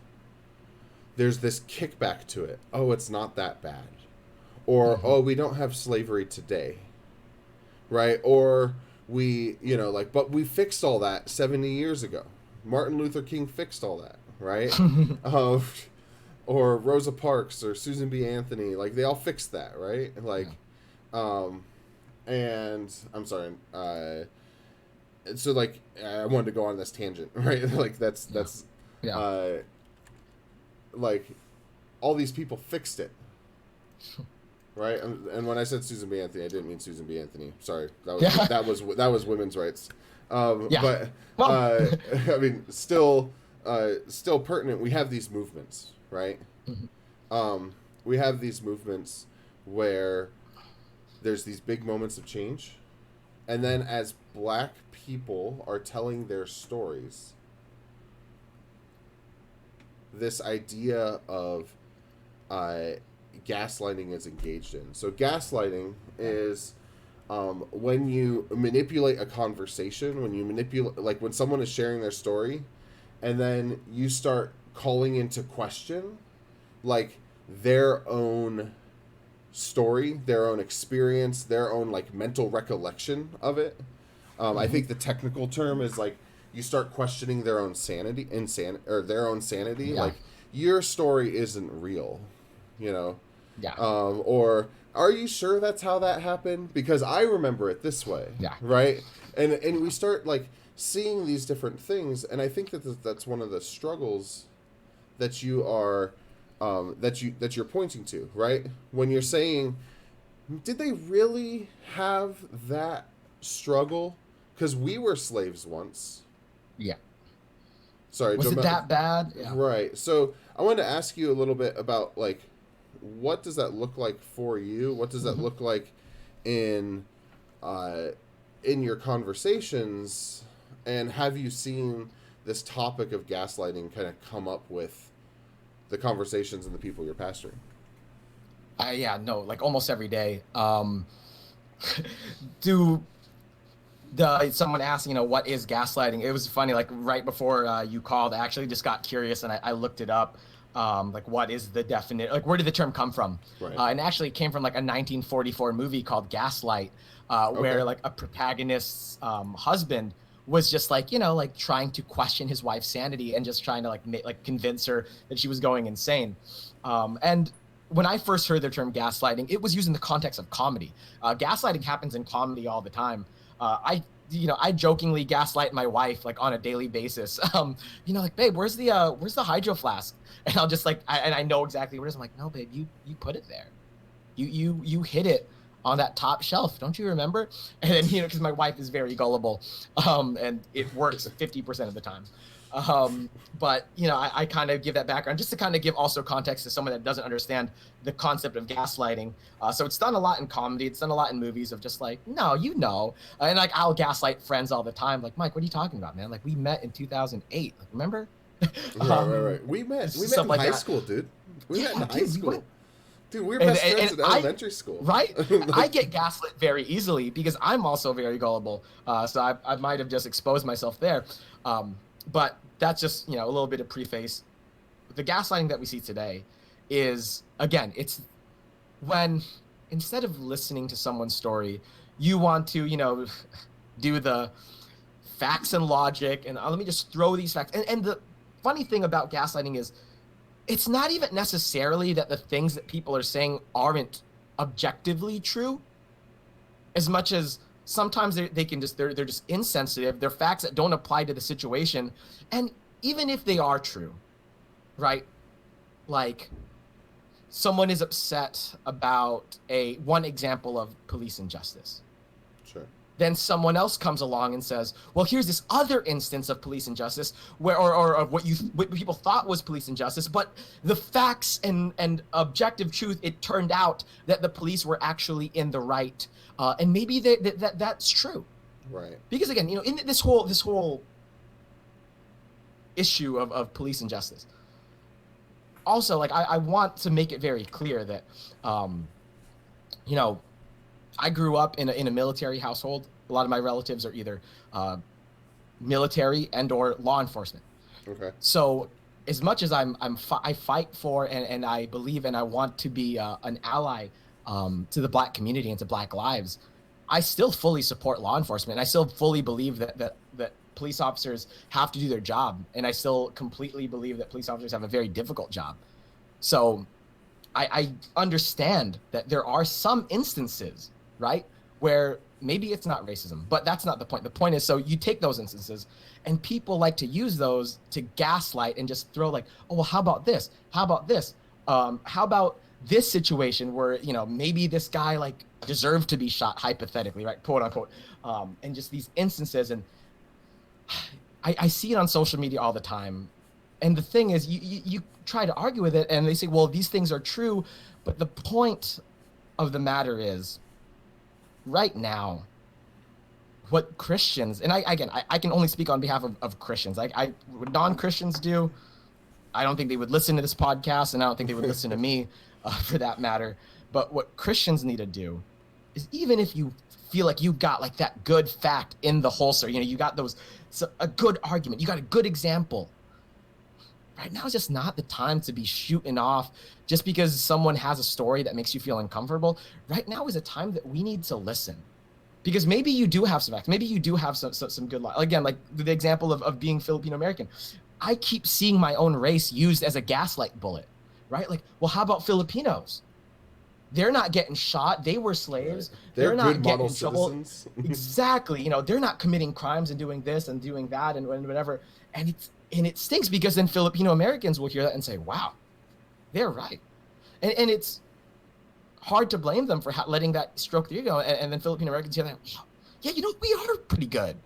there's this kickback to it. Oh, it's not that bad. Or, oh, we don't have slavery today. Right? Or we, you know, like, but we fixed all that 70 years ago. Martin Luther King fixed all that, right? Or Rosa Parks or Susan B. Anthony, like, they all fixed that, right? Like, and I'm sorry, so like, I wanted to go on this tangent, right? Like, that's like, all these people fixed it, right? And when I said Susan B. Anthony, I didn't mean Susan B. Anthony. Sorry, that was women's rights. But I mean, still pertinent. We have these movements, right? We have these movements where there's these big moments of change, and then as black people are telling their stories, this idea of gaslighting is engaged in. So gaslighting is when you manipulate a conversation, when you manipulate, like when someone is sharing their story, and then you start calling into question, like, their own story, their own experience, their own, like, mental recollection of it. I think the technical term is, like, you start questioning their own sanity. Yeah. Like, your story isn't real, you know? Yeah. Or, are you sure that's how that happened? Because I remember it this way. Yeah. Right? And we start, like, seeing these different things, and I think that's one of the struggles that you are, that you're pointing to, right? When you're saying, did they really have that struggle? Because we were slaves once. Yeah. Sorry, Was it that bad? Yeah. Right. So I wanted to ask you a little bit about, like, what does that look like for you? What does that look like in your conversations? And have you seen this topic of gaslighting kind of come up with the conversations and the people you're pastoring? Like almost every day. Someone asked, what is gaslighting? It was funny, like right before you called, I actually just got curious and I looked it up. Like, what is the definite, like, where did the term come from? Right. And actually it came from like a 1944 movie called Gaslight, where like a protagonist's husband was just like, like trying to question his wife's sanity and just trying to like convince her that she was going insane. And when I first heard the term gaslighting, it was used in the context of comedy. Gaslighting happens in comedy all the time. I jokingly gaslight my wife like on a daily basis. Like, babe, where's the hydro flask? And I'll just like, I know exactly where it is. I'm like, no, babe, you put it there. You hid it on that top shelf. Don't you remember? And then, because my wife is very gullible, and it works 50% of the time. But I kind of give that background just to kind of give also context to someone that doesn't understand the concept of gaslighting. So it's done a lot in comedy. It's done a lot in movies of just like, no, and like I'll gaslight friends all the time. Like, Mike, what are you talking about, man? Like, we met in 2008. Like, remember? Right. We met in like high that. school, dude. We met in high Dude, school. Dude, we were best friends in elementary school. Right? I get gaslit very easily because I'm also very gullible. So I might have just exposed myself there. But that's just, a little bit of preface. The gaslighting that we see today is, again, it's when instead of listening to someone's story, you want to, do the facts and logic and let me just throw these facts. And the funny thing about gaslighting is it's not even necessarily that the things that people are saying aren't objectively true, as much as sometimes they're just insensitive. They're facts that don't apply to the situation. And even if they are true, right? Like, someone is upset about one example of police injustice. Sure. Then someone else comes along and says, well, here's this other instance of police injustice where, or of what people thought was police injustice, but the facts and objective truth, it turned out that the police were actually in the right. And maybe that's true. Right. Because again, in this whole issue of police injustice, also, like, I want to make it very clear that, I grew up in a military household. A lot of my relatives are either military and or law enforcement. Okay. So as much as I fight for and I believe and I want to be an ally to the Black community and to Black lives, I still fully support law enforcement. I still fully believe that police officers have to do their job, and I still completely believe that police officers have a very difficult job. So I understand that there are some instances, right, where maybe it's not racism, but that's not the point. The point is, so you take those instances and people like to use those to gaslight and just throw like, oh, well, how about this? How about this? How about this situation where, maybe this guy like deserved to be shot, hypothetically, right, quote unquote, and just these instances. And I see it on social media all the time. And the thing is, you try to argue with it and they say, well, these things are true. But the point of the matter is, right now, what Christians, and I can only speak on behalf of Christians. What non-Christians do, I don't think they would listen to this podcast, and I don't think they would listen to me for that matter. But what Christians need to do is, even if you feel like you got like that good fact in the holster, you got a good argument, you got a good example, right now is just not the time to be shooting off just because someone has a story that makes you feel uncomfortable. Right now is a time that we need to listen, because maybe you do have some facts. Maybe you do have some good, again, like the example of being Filipino American. I keep seeing my own race used as a gaslight bullet, right? Like, well, how about Filipinos? They're not getting shot. They were slaves. Right. They're not good getting model in trouble. citizens. Exactly. They're not committing crimes and doing this and doing that and whatever. And it stinks, because then Filipino Americans will hear that and say, wow, they're right. And it's hard to blame them for letting that stroke their ego. And then Filipino Americans hear that, yeah, we are pretty good.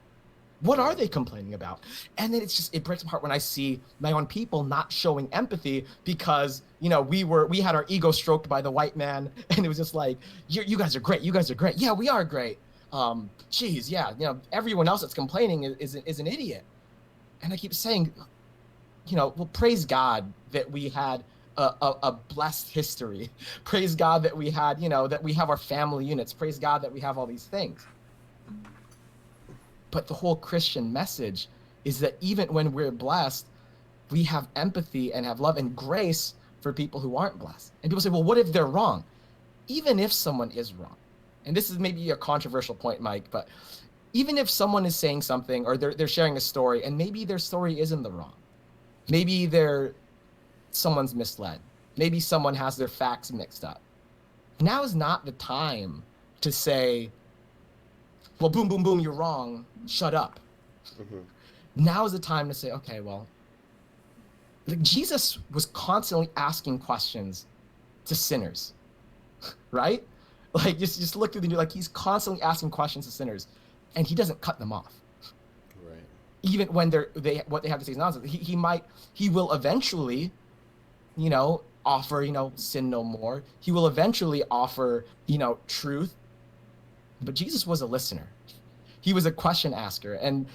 What are they complaining about? And then it breaks my heart when I see my own people not showing empathy because, we had our ego stroked by the white man, and it was just like, you guys are great. You guys are great. Yeah, we are great. Geez, yeah, everyone else that's complaining is an idiot. And I keep saying, well, praise God that we had a blessed history. Praise God that we had, that we have our family units. Praise God that we have all these things. But the whole Christian message is that even when we're blessed, we have empathy and have love and grace for people who aren't blessed. And people say, well, what if they're wrong? Even if someone is wrong, and this is maybe a controversial point, Mike, but even if someone is saying something or they're sharing a story and maybe their story isn't the wrong, maybe someone's misled, maybe someone has their facts mixed up. Now is not the time to say, well, boom, boom, boom, you're wrong, shut up. Now is the time to say, okay, well, like Jesus was constantly asking questions to sinners, right? Like, just look through the, like, he's constantly asking questions to sinners, and he doesn't cut them off. Right. Even when what they have to say is nonsense. He will eventually, offer, sin no more. He will eventually offer, truth. But Jesus was a listener. He was a question asker. And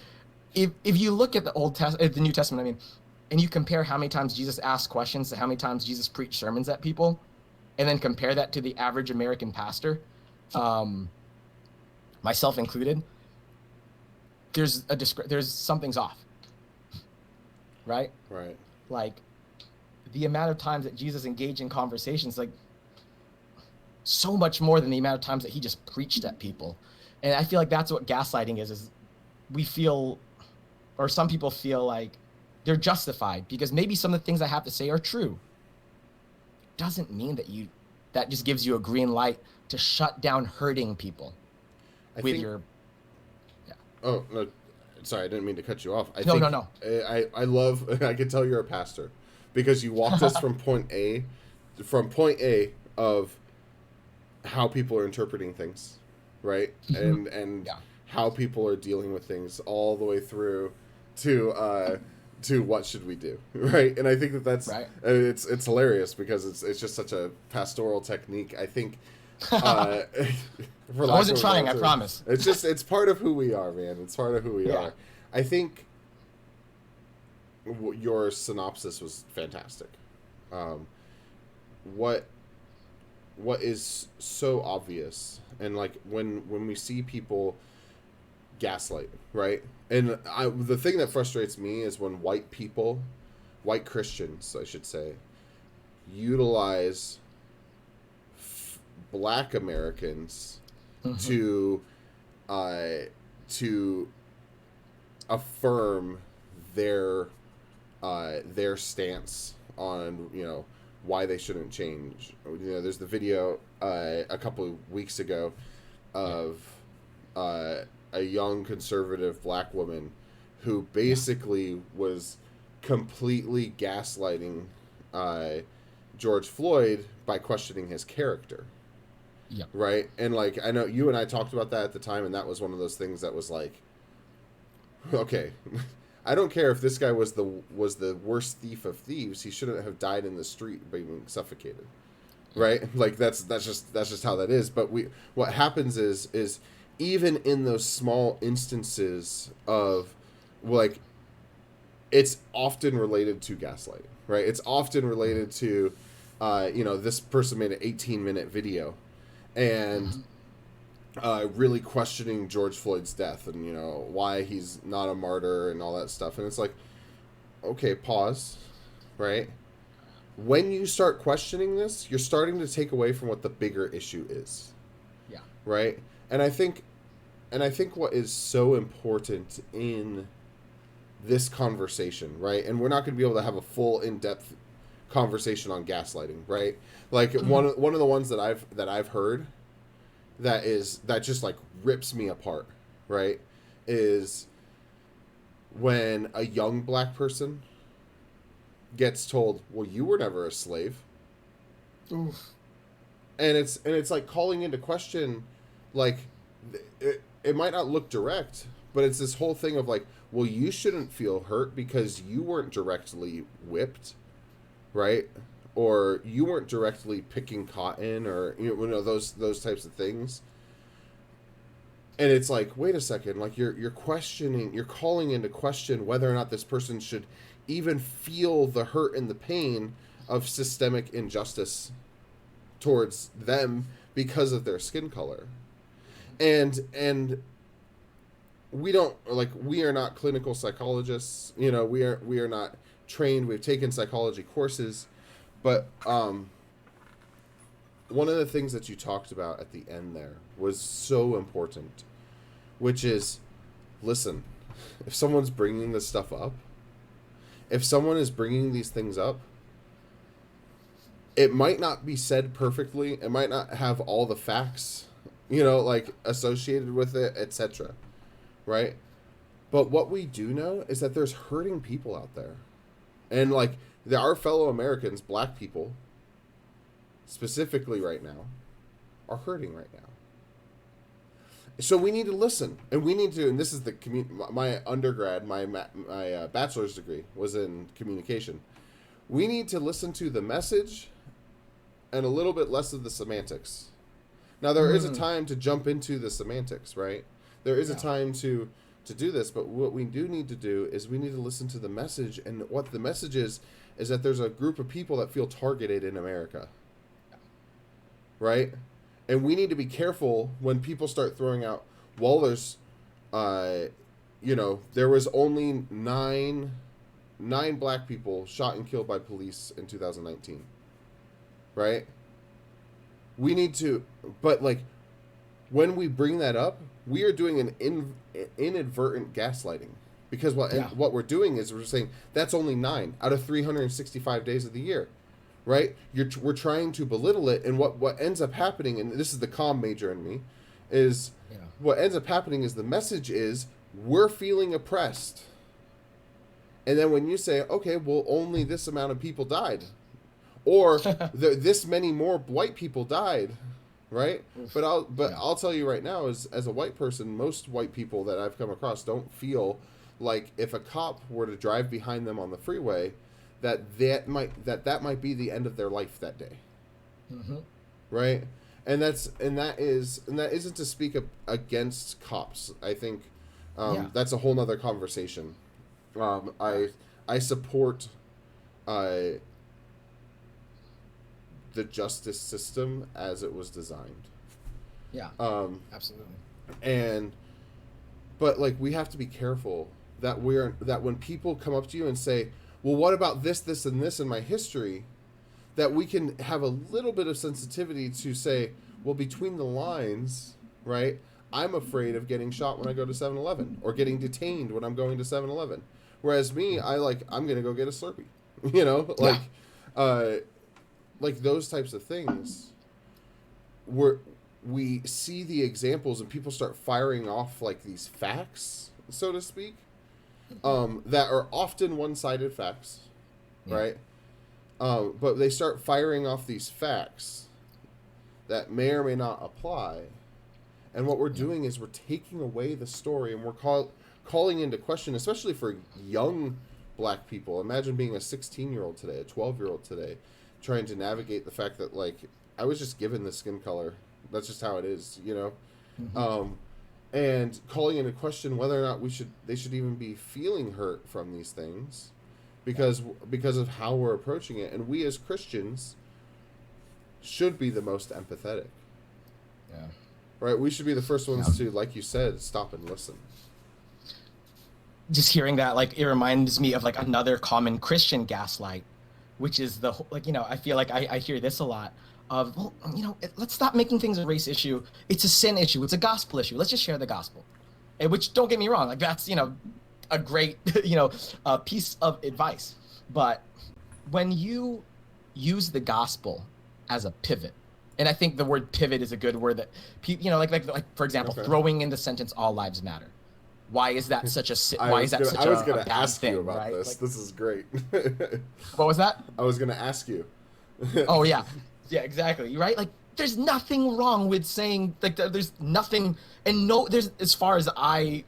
if you look at the New Testament, I mean, and you compare how many times Jesus asked questions to how many times Jesus preached sermons at people, and then compare that to the average American pastor, myself included, there's something's off, right? Right. Like, the amount of times that Jesus engaged in conversations, like, so much more than the amount of times that he just preached at people. And I feel like that's what gaslighting is we feel, or some people feel like they're justified because maybe some of the things I have to say are true. Doesn't mean that just gives you a green light to shut down hurting people Oh, no, sorry, I didn't mean to cut you off. No. I love, I can tell you're a pastor because you walked us from point A of how people are interpreting things, right? And how people are dealing with things all the way through to what should we do, right? And I think that's right. It's hilarious because it's just such a pastoral technique. I think I wasn't trying, I promise. It's part of who we are, man. It's part of who we are. I think your synopsis was fantastic. What is so obvious, and like when we see people gaslight, right? And the thing that frustrates me is when white Christians, I should say, utilize Black Americans to affirm their stance on why they shouldn't change. There's the video a couple of weeks ago of a young conservative Black woman who basically was completely gaslighting George Floyd by questioning his character. Yeah. Right? And like, I know you and I talked about that at the time, and that was one of those things that was like, okay, I don't care if this guy was the worst thief of thieves, he shouldn't have died in the street being suffocated. Right? Like that's just how that is. But what happens is even in those small instances of, like, it's often related to gaslighting, right? It's often related to, this person made an 18-minute video and really questioning George Floyd's death and, why he's not a martyr and all that stuff. And it's like, okay, pause, right? When you start questioning this, you're starting to take away from what the bigger issue is. Yeah. Right? And I think what is so important in this conversation, right? And we're not going to be able to have a full in-depth conversation on gaslighting, right? Like one of the ones that I've heard that just like rips me apart, right? Is when a young Black person gets told, "Well, you were never a slave." Oof. And it's like calling into question, like, it might not look direct, but it's this whole thing of like, well, you shouldn't feel hurt because you weren't directly whipped, right? Or you weren't directly picking cotton, or those types of things. And it's like, wait a second, like you're questioning, you're calling into question whether or not this person should even feel the hurt and the pain of systemic injustice towards them because of their skin color. And we are not clinical psychologists, we are not trained. We've taken psychology courses, but one of the things that you talked about at the end there was so important, which is, listen, if someone's bringing this stuff up, if someone is bringing these things up, it might not be said perfectly. It might not have all the facts, you know, like associated with it, etc. Right? But what we do know is that there's hurting people out there. And like there are fellow Americans, black people, specifically right now, are hurting right now. So we need to listen, and we need to. And this is the my undergrad, my bachelor's degree was in communication. We need to listen to the message, and a little bit less of the semantics. Now there is a time to jump into the semantics, right? There is a time to do this, but what we do need to do is we need to listen to the message, and what the message is that there's a group of people that feel targeted in America, right? And we need to be careful when people start throwing out, well, there's, you know, there was only nine black people shot and killed by police in 2019, right? We need to, but like, when we bring that up, we are doing an inadvertent gaslighting, because what we're doing is we're saying that's only 9 out of 365 days of the year. Right? We're trying to belittle it, and what ends up happening, and this is the comm major in me, is what ends up happening is the message is we're feeling oppressed. And then when you say, okay, well, only this amount of people died, or this many more white people died, right? But I'll tell you right now, as a white person, most white people that I've come across don't feel like if a cop were to drive behind them on the freeway, that might be the end of their life that day, right? And that isn't to speak against cops. I think that's a whole nother conversation. I support the justice system as it was designed. Yeah, absolutely. But like we have to be careful that when people come up to you and say, well, what about this, this, and this in my history? That we can have a little bit of sensitivity to say, well, between the lines, right? I'm afraid of getting shot when I go to 7-Eleven or getting detained when I'm going to 7-Eleven. Whereas me, I'm going to go get a Slurpee, you know, like those types of things where we see the examples and people start firing off like these facts, so to speak. That are often one-sided facts, right? But they start firing off these facts that may or may not apply. And what we're doing is we're taking away the story, and we're calling into question, especially for young black people. Imagine being a 16-year-old today, a 12-year-old today, trying to navigate the fact that, like, I was just given this skin color. That's just how it is, you know? And calling into question whether or not they should even be feeling hurt from these things, because of how we're approaching it. And we as Christians should be the most empathetic. Yeah. Right? We should be the first ones to, like you said, stop and listen. Just hearing that, like, it reminds me of like another common Christian gaslight, which is the, like, you know, I feel like I hear this a lot. Of, well, you know, let's stop making things a race issue. It's a sin issue. It's a gospel issue. Let's just share the gospel. And which, don't get me wrong, like that's, you know, a great, you know, piece of advice. But when you use the gospel as a pivot, and I think the word pivot is a good word that, you know, like for example, throwing in the sentence "all lives matter." Why is that such a I was going to ask you about right? this. Like, this is great. What was that? I was going to ask you. Oh yeah. Yeah, exactly. Right? Like, there's nothing wrong with saying, like, there's nothing, and there's, as far as I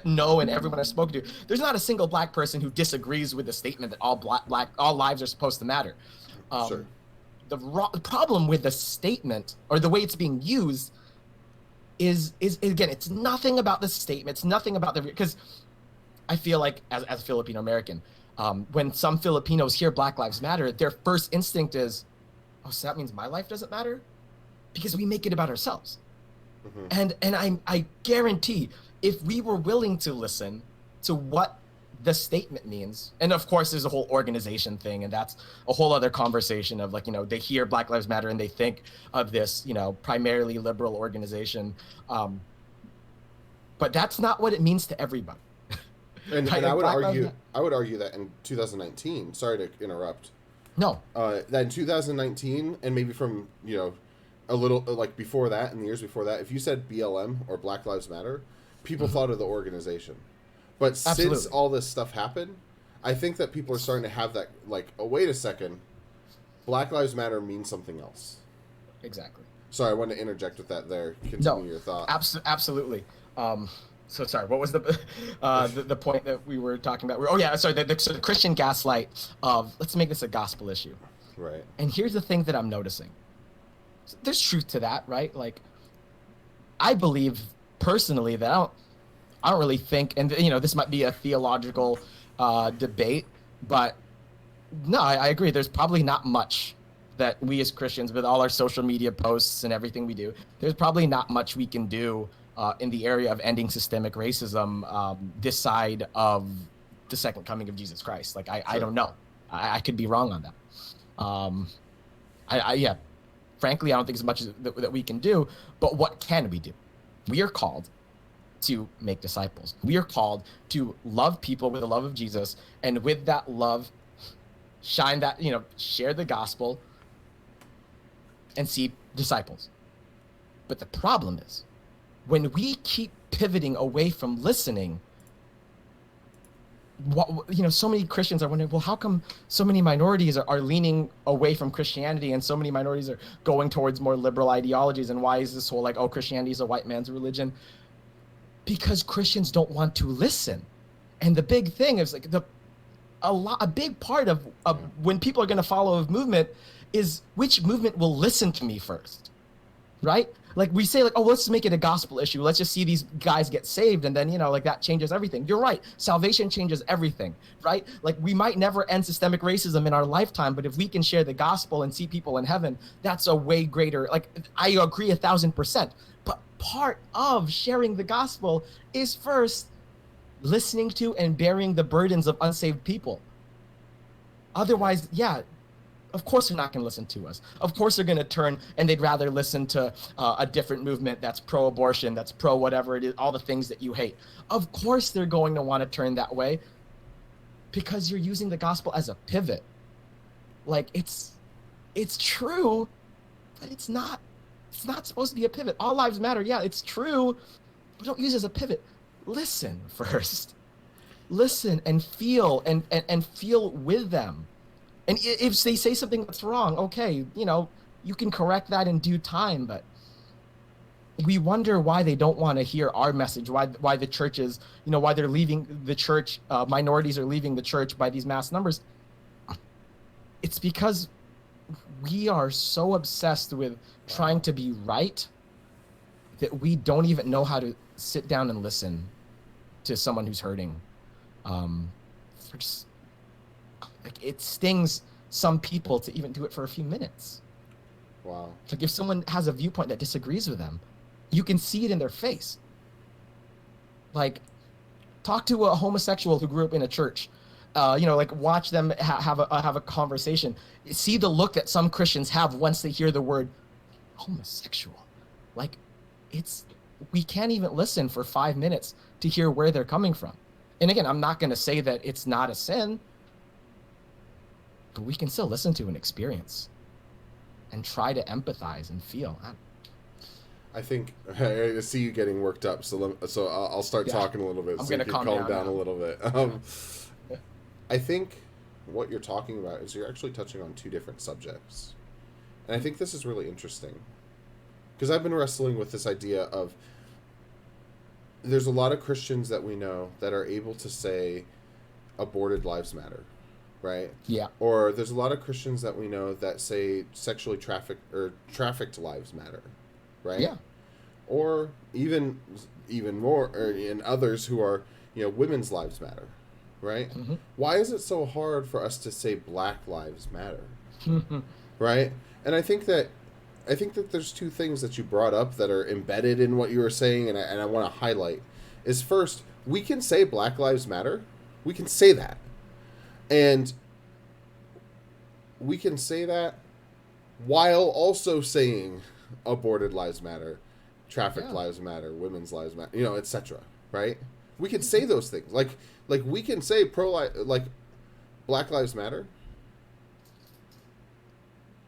know and everyone I've spoken to, there's not a single black person who disagrees with the statement that all lives are supposed to matter. Sure. The problem with the statement, or the way it's being used, is again, it's nothing about the statement. It's nothing about because I feel like, as a Filipino American, when some Filipinos hear Black Lives Matter, their first instinct is, oh, so that means my life doesn't matter? Because we make it about ourselves. And I guarantee, if we were willing to listen to what the statement means, and of course there's a whole organization thing, and that's a whole other conversation of, like, you know, they hear Black Lives Matter and they think of this, you know, primarily liberal organization. But that's not what it means to everybody. And I would argue that in 2019, sorry to interrupt, No. That in 2019, and maybe from, a little, like, before that, in the years before that, if you said BLM or Black Lives Matter, people thought of the organization. But since all this stuff happened, I think that people are starting to have that, like, oh, wait a second, Black Lives Matter means something else. Exactly. Sorry, I wanted to interject with that there. Continue your thought. Absolutely. So sorry, what was the point that we were talking about? Oh yeah, sorry, the Christian gaslight of, let's make this a gospel issue. Right. And here's the thing that I'm noticing. There's truth to that, right? Like, I believe personally that I don't really think, and this might be a theological debate, but no, I agree. There's probably not much that we as Christians, with all our social media posts and everything we do, there's probably not much we can do in the area of ending systemic racism this side of the second coming of Jesus Christ. Like, I don't know. I could be wrong on that. Yeah, frankly, I don't think as much as that we can do, but what can we do? We are called to make disciples. We are called to love people with the love of Jesus, and with that love, shine that, share the gospel and see disciples. But the problem is, when we keep pivoting away from listening, so many Christians are wondering, well, how come so many minorities are leaning away from Christianity, and so many minorities are going towards more liberal ideologies, and why is this whole, like, oh, Christianity is a white man's religion? Because Christians don't want to listen. And the big thing is, like, a big part of when people are going to follow a movement is which movement will listen to me first, right? Like, we say, like, oh, let's make it a gospel issue. Let's just see these guys get saved, and then, like, that changes everything. You're right. Salvation changes everything, right? Like, we might never end systemic racism in our lifetime, but if we can share the gospel and see people in heaven, that's a way greater, like, I agree 1,000%. But part of sharing the gospel is first listening to and bearing the burdens of unsaved people. Otherwise, yeah, of course they're not going to listen to us. Of course they're going to turn, and they'd rather listen to a different movement that's pro-abortion, that's pro-whatever it is, all the things that you hate. Of course they're going to want to turn that way, because you're using the gospel as a pivot. Like, it's true, but it's not supposed to be a pivot. All lives matter. Yeah, it's true, but don't use it as a pivot. Listen first. Listen and feel and feel with them. And if they say something that's wrong, okay, you can correct that in due time, but we wonder why they don't want to hear our message, why the churches, why they're leaving the church, minorities are leaving the church by these mass numbers. It's because we are so obsessed with trying to be right that we don't even know how to sit down and listen to someone who's hurting. Like, it stings some people to even do it for a few minutes. Wow. Like, if someone has a viewpoint that disagrees with them, you can see it in their face. Like, talk to a homosexual who grew up in a church. Like, watch them have a conversation. See the look that some Christians have once they hear the word homosexual. Like, we can't even listen for 5 minutes to hear where they're coming from. And again, I'm not going to say that it's not a sin, but we can still listen to an experience and try to empathize and feel. I think I see you getting worked up, so I'll start talking a little bit. I'm so you gonna can calm down now. a little bit. I think what you're talking about is you're actually touching on two different subjects, and I think this is really interesting because I've been wrestling with this idea of there's a lot of Christians that we know that are able to say aborted lives matter, right? Yeah. Or there's a lot of Christians that we know that say sexually trafficked lives matter, right? Yeah. Or even more, in others who are, women's lives matter, right? Mm-hmm. Why is it so hard for us to say Black lives matter, right? And I think that there's two things that you brought up that are embedded in what you were saying, and I want to highlight. Is first, we can say Black lives matter. We can say that. And we can say that while also saying aborted lives matter, trafficked lives matter, women's lives matter, etc. Right? We can say those things. Like we can say like Black lives matter,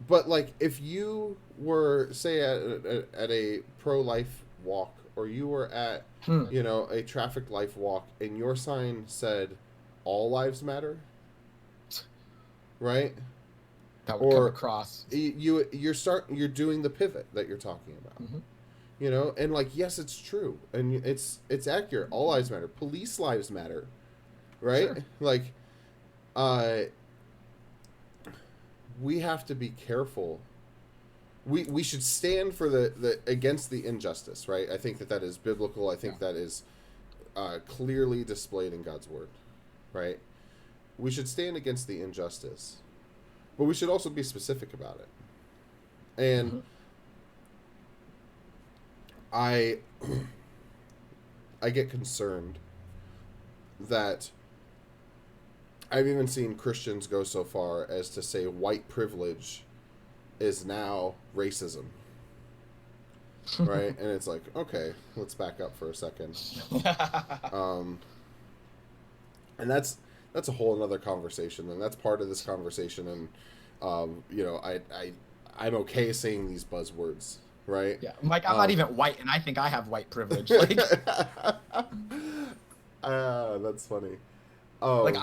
But like, if you were, say, at a pro-life walk, or you were at, you know, a traffic life walk, and your sign said, "All lives matter," right? That would come across. You're doing the pivot that you're talking about. Mm-hmm. You know, and like, yes, it's true, and it's accurate. All lives matter. Police lives matter, right? Sure. Like, we have to be careful. We should stand for the against the injustice, right? I think that is biblical. I think that is clearly displayed in God's word, right? We should stand against the injustice, but we should also be specific about it. And I get concerned that I've even seen Christians go so far as to say white privilege is now racism. Right? And it's like, okay, let's back up for a second. And that's a whole other conversation, and that's part of this conversation. And you know, I'm okay saying these buzzwords, right? Yeah, Mike, I'm not even white, and I think I have white privilege. Like, that's funny. Like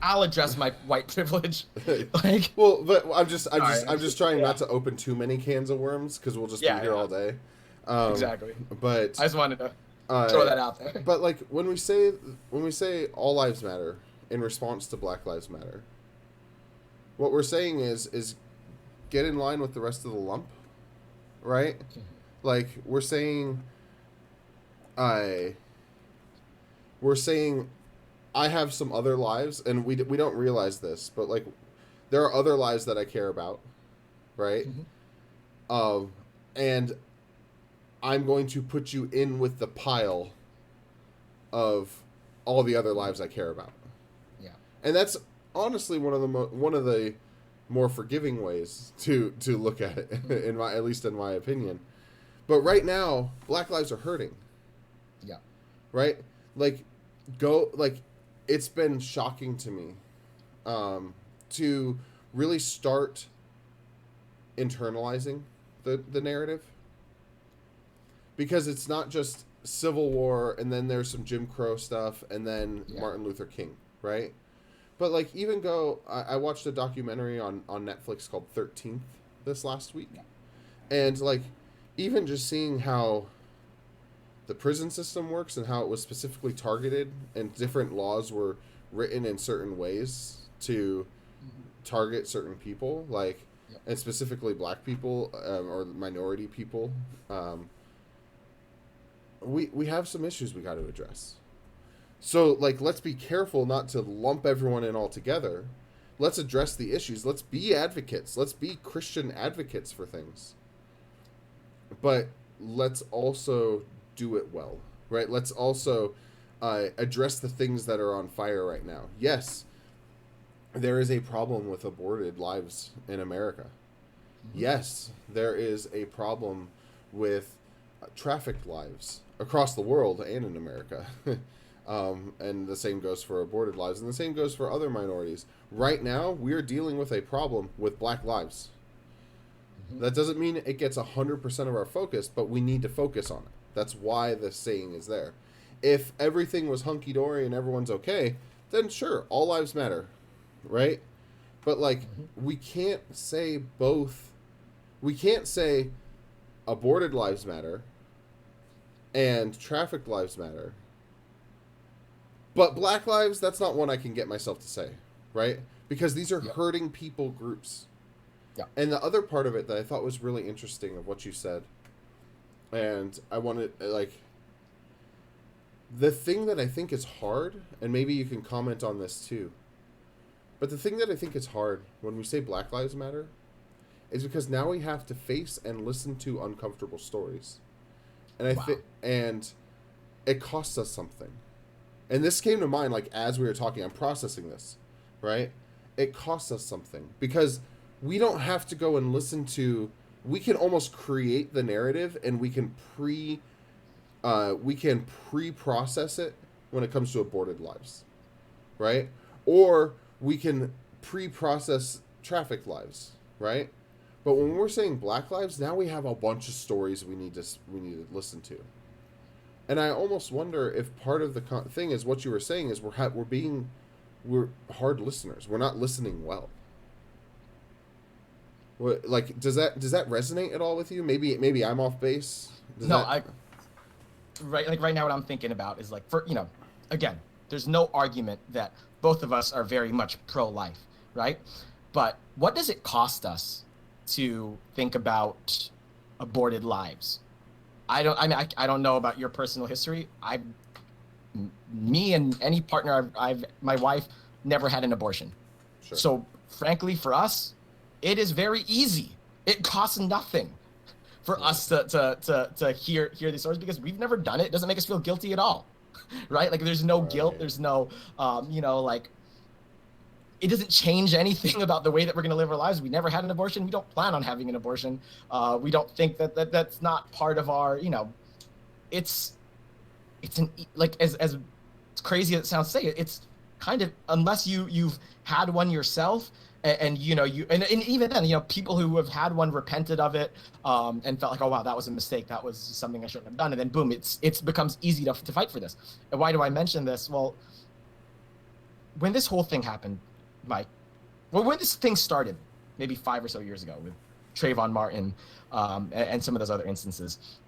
I'll address my white privilege. Like, well, but I'm just trying Yeah. not to open too many cans of worms, because we'll just be here all day. Exactly. But I just wanted to throw that out there. But like, when we say all lives matter in response to Black Lives Matter, what we're saying is get in line with the rest of the lump, right? Like, we're saying I have some other lives, and we don't realize this, but like, there are other lives that I care about, right? And I'm going to put you in with the pile of all the other lives I care about. Yeah. And that's honestly one of the more forgiving ways to look at it, at least in my opinion. But right now, Black lives are hurting. Yeah. Right? It's been shocking to me to really start internalizing the narrative, because it's not just Civil War and then there's some Jim Crow stuff and then Martin Luther King, right? But like, even I watched a documentary on Netflix called 13th this last week, and like, even just seeing how the prison system works and how it was specifically targeted, and different laws were written in certain ways to target certain people, like, and specifically Black people or minority people. We have some issues we got to address. So like, let's be careful not to lump everyone in all together. Let's address the issues. Let's be advocates. Let's be Christian advocates for things. But let's also do it well, right? Let's also address the things that are on fire right now. Yes, there is a problem with aborted lives in America. Yes, there is a problem with trafficked lives across the world and in America. And the same goes for aborted lives, and the same goes for other minorities. Right now, we're dealing with a problem with Black lives. That doesn't mean it gets 100% of our focus, but we need to focus on it. That's why the saying is there. If everything was hunky-dory and everyone's okay, then sure, all lives matter, right? But like, we can't say both. We can't say aborted lives matter and trafficked lives matter, but Black lives, that's not one I can get myself to say, right? Because these are hurting people groups. Yeah. And the other part of it that I thought was really interesting of what you said, and I wanted, like, the thing that I think is hard, and maybe you can comment on this too, but the thing that I think is hard when we say Black Lives Matter is because now we have to face and listen to uncomfortable stories. And I think, and it costs us something. And this came to mind, like, as we were talking, I'm processing this, right? It costs us something, because we don't have to go and listen to, we can almost create the narrative, and we can pre-process it when it comes to aborted lives, right? Or we can pre-process trafficked lives, right? But when we're saying Black Lives, now we have a bunch of stories we need to listen to. And I almost wonder if part of the thing is what you were saying is we're hard listeners. We're not listening well. What, like, does that resonate at all with you? Maybe I'm off base. Right now what I'm thinking about is like, again, there's no argument that both of us are very much pro-life, right? But what does it cost us to think about aborted lives? I don't know about your personal history. Me and any partner my wife never had an abortion. Sure. So frankly, for us, it is very easy. It costs nothing for us to hear these stories because we've never done it. It doesn't make us feel guilty at all, right? Like there's no guilt. There's no, like it doesn't change anything about the way that we're going to live our lives. We never had an abortion. We don't plan on having an abortion. We don't think that's not part of our, it's like as crazy as it sounds to say, it's kind of, unless you've had one yourself. And even then, people who have had one repented of it, and felt like, oh wow, that was a mistake, that was something I shouldn't have done, and then boom, it's becomes easy to fight for this. And why do I mention this? Well, when this whole thing happened, Mike, when this thing started, maybe 5 or so years ago with Trayvon Martin, and some of those other instances,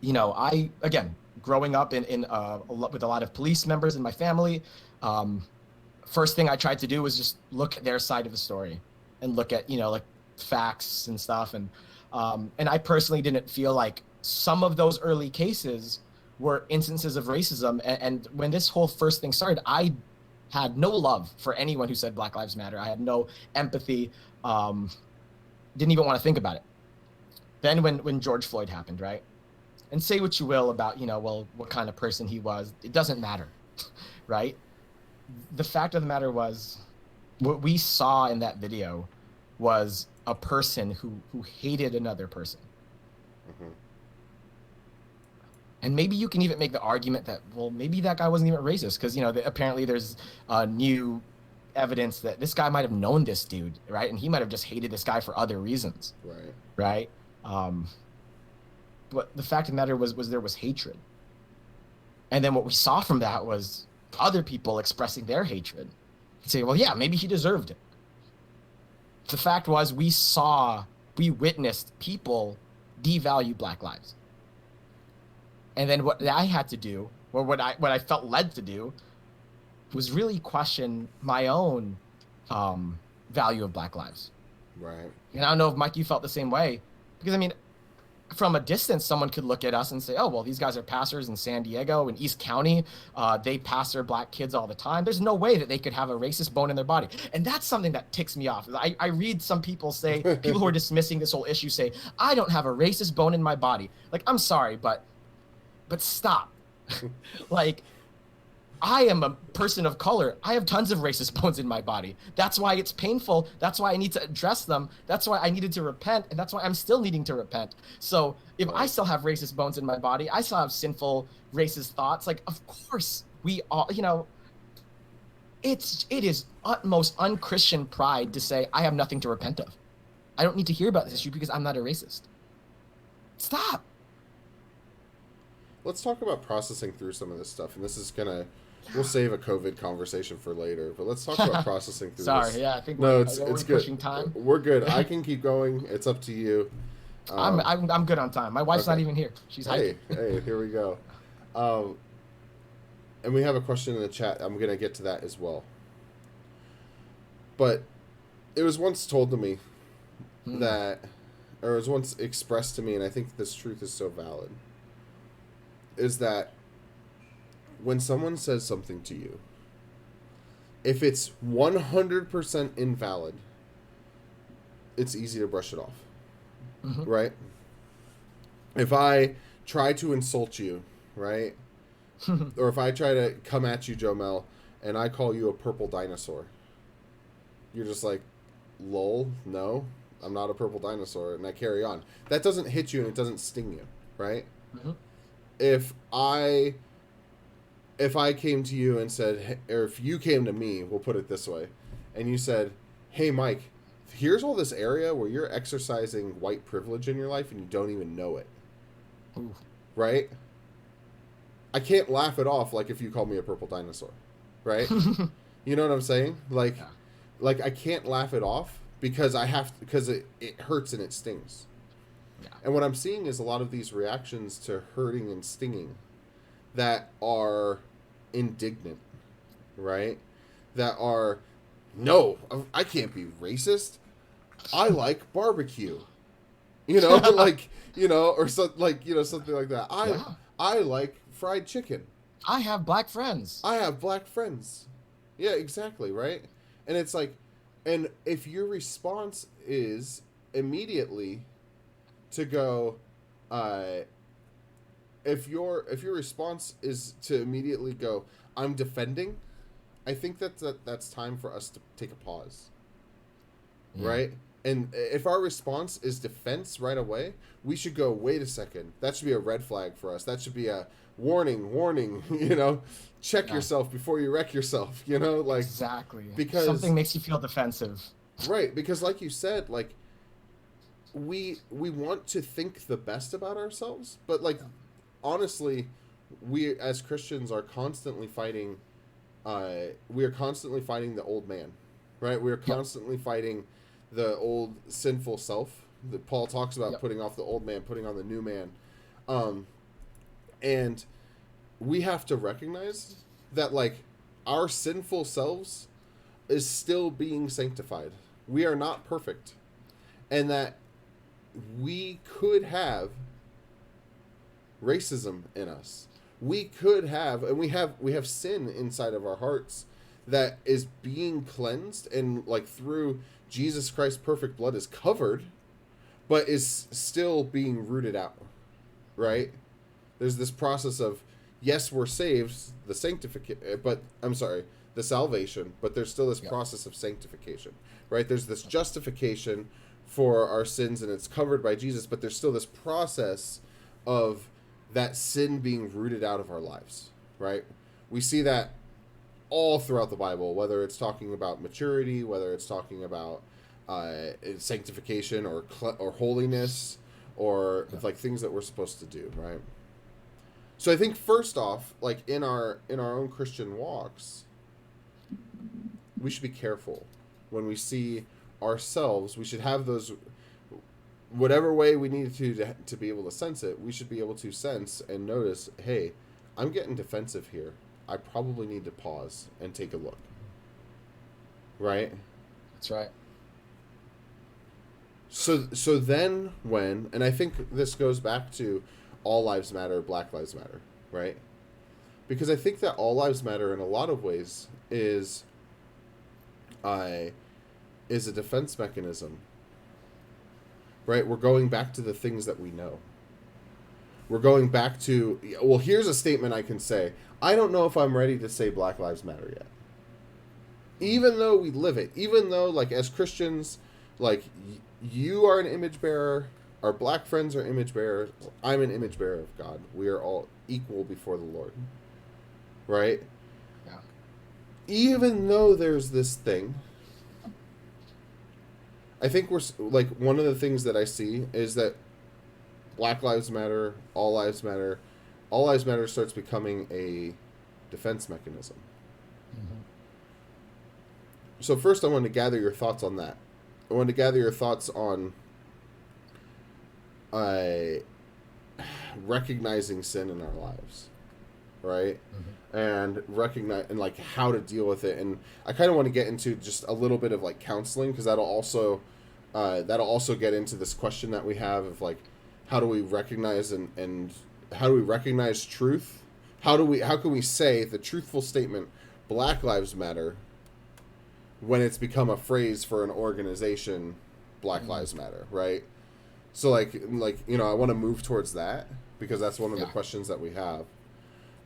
I again growing up with a lot of police members in my family. First thing I tried to do was just look at their side of the story and look at, like facts and stuff. And I personally didn't feel like some of those early cases were instances of racism. And when this whole first thing started, I had no love for anyone who said Black Lives Matter. I had no empathy, didn't even want to think about it. Then when George Floyd happened, right? And say what you will about, what kind of person he was, it doesn't matter, right? The fact of the matter was, what we saw in that video was a person who hated another person. Mm-hmm. And maybe you can even make the argument that, well, maybe that guy wasn't even racist because, apparently there's new evidence that this guy might have known this dude, right? And he might have just hated this guy for other reasons. Right. But the fact of the matter was there was hatred. And then what we saw from that was other people expressing their hatred, saying, well, yeah, maybe he deserved it. The fact was we witnessed people devalue Black lives. And then what I had to do, or what I felt led to do, was really question my own value of Black lives. Right. And I don't know if, Mike, you felt the same way. Because, from a distance, someone could look at us and say, oh, well, these guys are pastors in San Diego and East County. They pastor Black kids all the time. There's no way that they could have a racist bone in their body. And that's something that ticks me off. I read some people say, people who are dismissing this whole issue say, I don't have a racist bone in my body. Like, I'm sorry, but stop. Like, I am a person of color. I have tons of racist bones in my body. That's why it's painful. That's why I need to address them. That's why I needed to repent. And that's why I'm still needing to repent. So if I still have racist bones in my body, I still have sinful racist thoughts. Like, of course we all, it is utmost unchristian pride to say, I have nothing to repent of. I don't need to hear about this issue because I'm not a racist. Stop. Let's talk about processing through some of this stuff. And this is we'll save a COVID conversation for later, but let's talk about processing through Sorry, this. yeah, I think it's we're good. Pushing time. We're good. I can keep going. It's up to you. I'm good on time. My wife's not even here. She's hiking. Hey, here we go. And we have a question in the chat. I'm going to get to that as well. But it was once told to me that, or it was once expressed to me, and I think this truth is so valid, is that when someone says something to you, if it's 100% invalid, it's easy to brush it off. Mm-hmm. Right? If I try to insult you, right? Or if I try to come at you, Joemel, and I call you a purple dinosaur, you're just like, lol, no, I'm not a purple dinosaur, and I carry on. That doesn't hit you and it doesn't sting you, right? Mm-hmm. If I came to you and said, or if you came to me, we'll put it this way, and you said, hey, Mike, here's all this area where you're exercising white privilege in your life and you don't even know it. Ooh. Right? I can't laugh it off like if you call me a purple dinosaur. Right? You know what I'm saying? Like, like I can't laugh it off because because it hurts and it stings. Yeah. And what I'm seeing is a lot of these reactions to hurting and stinging that are indignant, right? That are, no, I can't be racist. I like barbecue, you know, like, you know, or so, like, you know, something like that. I like fried chicken. I have black friends. I have black friends. Yeah, exactly, right? And it's like, and if your response is immediately to go, if your response is to immediately go, I'm defending, I think that's time for us to take a pause. Yeah. Right? And if our response is defense right away, we should go, wait a second. That should be a red flag for us. That should be a warning, you know, check yourself before you wreck yourself, you know, like exactly, because something makes you feel defensive. Right, because like you said, like we want to think the best about ourselves, but like honestly, we as Christians are constantly fighting we are constantly fighting the old man, right? We are constantly fighting the old sinful self that Paul talks about, putting off the old man, putting on the new man. And we have to recognize that like our sinful selves is still being sanctified. We are not perfect. And that we could have racism in us. We could have, and we have sin inside of our hearts that is being cleansed and like through Jesus Christ's perfect blood is covered, but is still being rooted out, right? There's this process of, yes, we're saved, the salvation, but there's still this process of sanctification, right? There's this justification for our sins and it's covered by Jesus, but there's still this process of that sin being rooted out of our lives, right? We see that all throughout the Bible, whether it's talking about maturity, whether it's talking about sanctification or holiness, or like things that we're supposed to do, right? So I think first off, like in our own Christian walks, we should be careful when we see ourselves. We should have those, whatever way we need to be able to sense it, we should be able to sense and notice, hey, I'm getting defensive here. I probably need to pause and take a look. Right? That's right. So then when, and I think this goes back to all lives matter, Black Lives Matter, right? Because I think that all lives matter in a lot of ways is a defense mechanism, right? We're going back to the things that we know. We're going back to, well, here's a statement I can say. I don't know if I'm ready to say Black Lives Matter yet. Even though we live it, even though, like, as Christians, like, you are an image bearer, our black friends are image bearers, I'm an image bearer of God. We are all equal before the Lord. Right? Yeah. Even though there's this thing, I think we're, like, one of the things that I see is that Black Lives Matter, All Lives Matter starts becoming a defense mechanism. Mm-hmm. So first I want to gather your thoughts on that. I want to gather your thoughts on recognizing sin in our lives, right? Mm-hmm. And recognize and like how to deal with it. And I kind of want to get into just a little bit of like counseling, because that'll also get into this question that we have of like, how do we recognize and how do we recognize truth? How can we say the truthful statement, Black Lives Matter, when it's become a phrase for an organization, Black Lives Matter, right? So like you know, I want to move towards that because that's one of the questions that we have.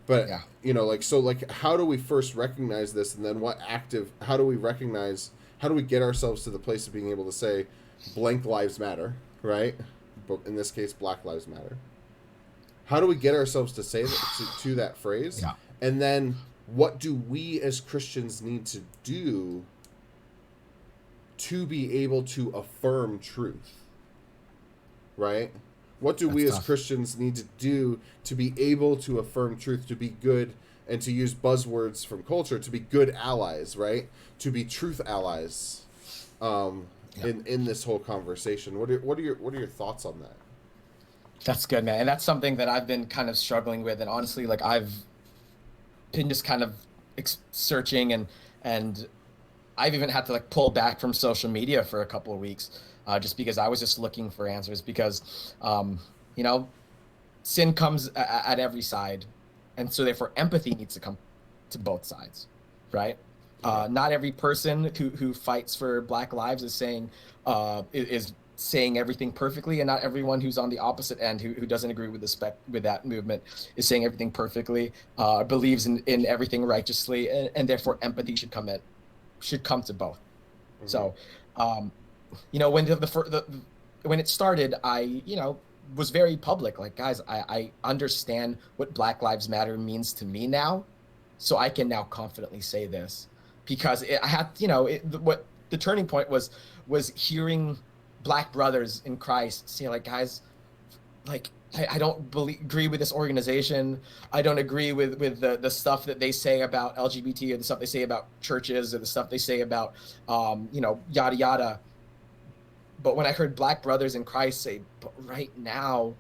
But you know, like, so like, how do we first recognize this, and then how do we get ourselves to the place of being able to say blank lives matter, right? But in this case, Black Lives Matter. How do we get ourselves to say that, to that phrase? Yeah. And then what do we as Christians need to do to be able to affirm truth, right? What do we That's as tough. Christians need to do to be able to affirm truth, to be good, and to use buzzwords from culture, to be good allies, right? To be truth allies, in this whole conversation. What are your thoughts on that? That's good, man. And that's something that I've been kind of struggling with. And honestly, like I've been just kind of searching and I've even had to like pull back from social media for a couple of weeks, just because I was just looking for answers because, you know, sin comes at every side. And so therefore empathy needs to come to both sides, right? Not every person who fights for Black lives is saying, is saying everything perfectly, and not everyone who's on the opposite end who doesn't agree with with that movement is saying everything perfectly, believes in everything righteously, and therefore empathy should come to both. Mm-hmm. So, you know, when when it started, I was very public. Like, guys, I understand what Black Lives Matter means to me now, so I can now confidently say this because I had, what the turning point was hearing Black brothers in Christ say, like, guys, like, I don't agree with this organization. I don't agree with the stuff that they say about LGBT, or the stuff they say about churches, or the stuff they say about, yada, yada. But when I heard Black brothers in Christ say, but right now,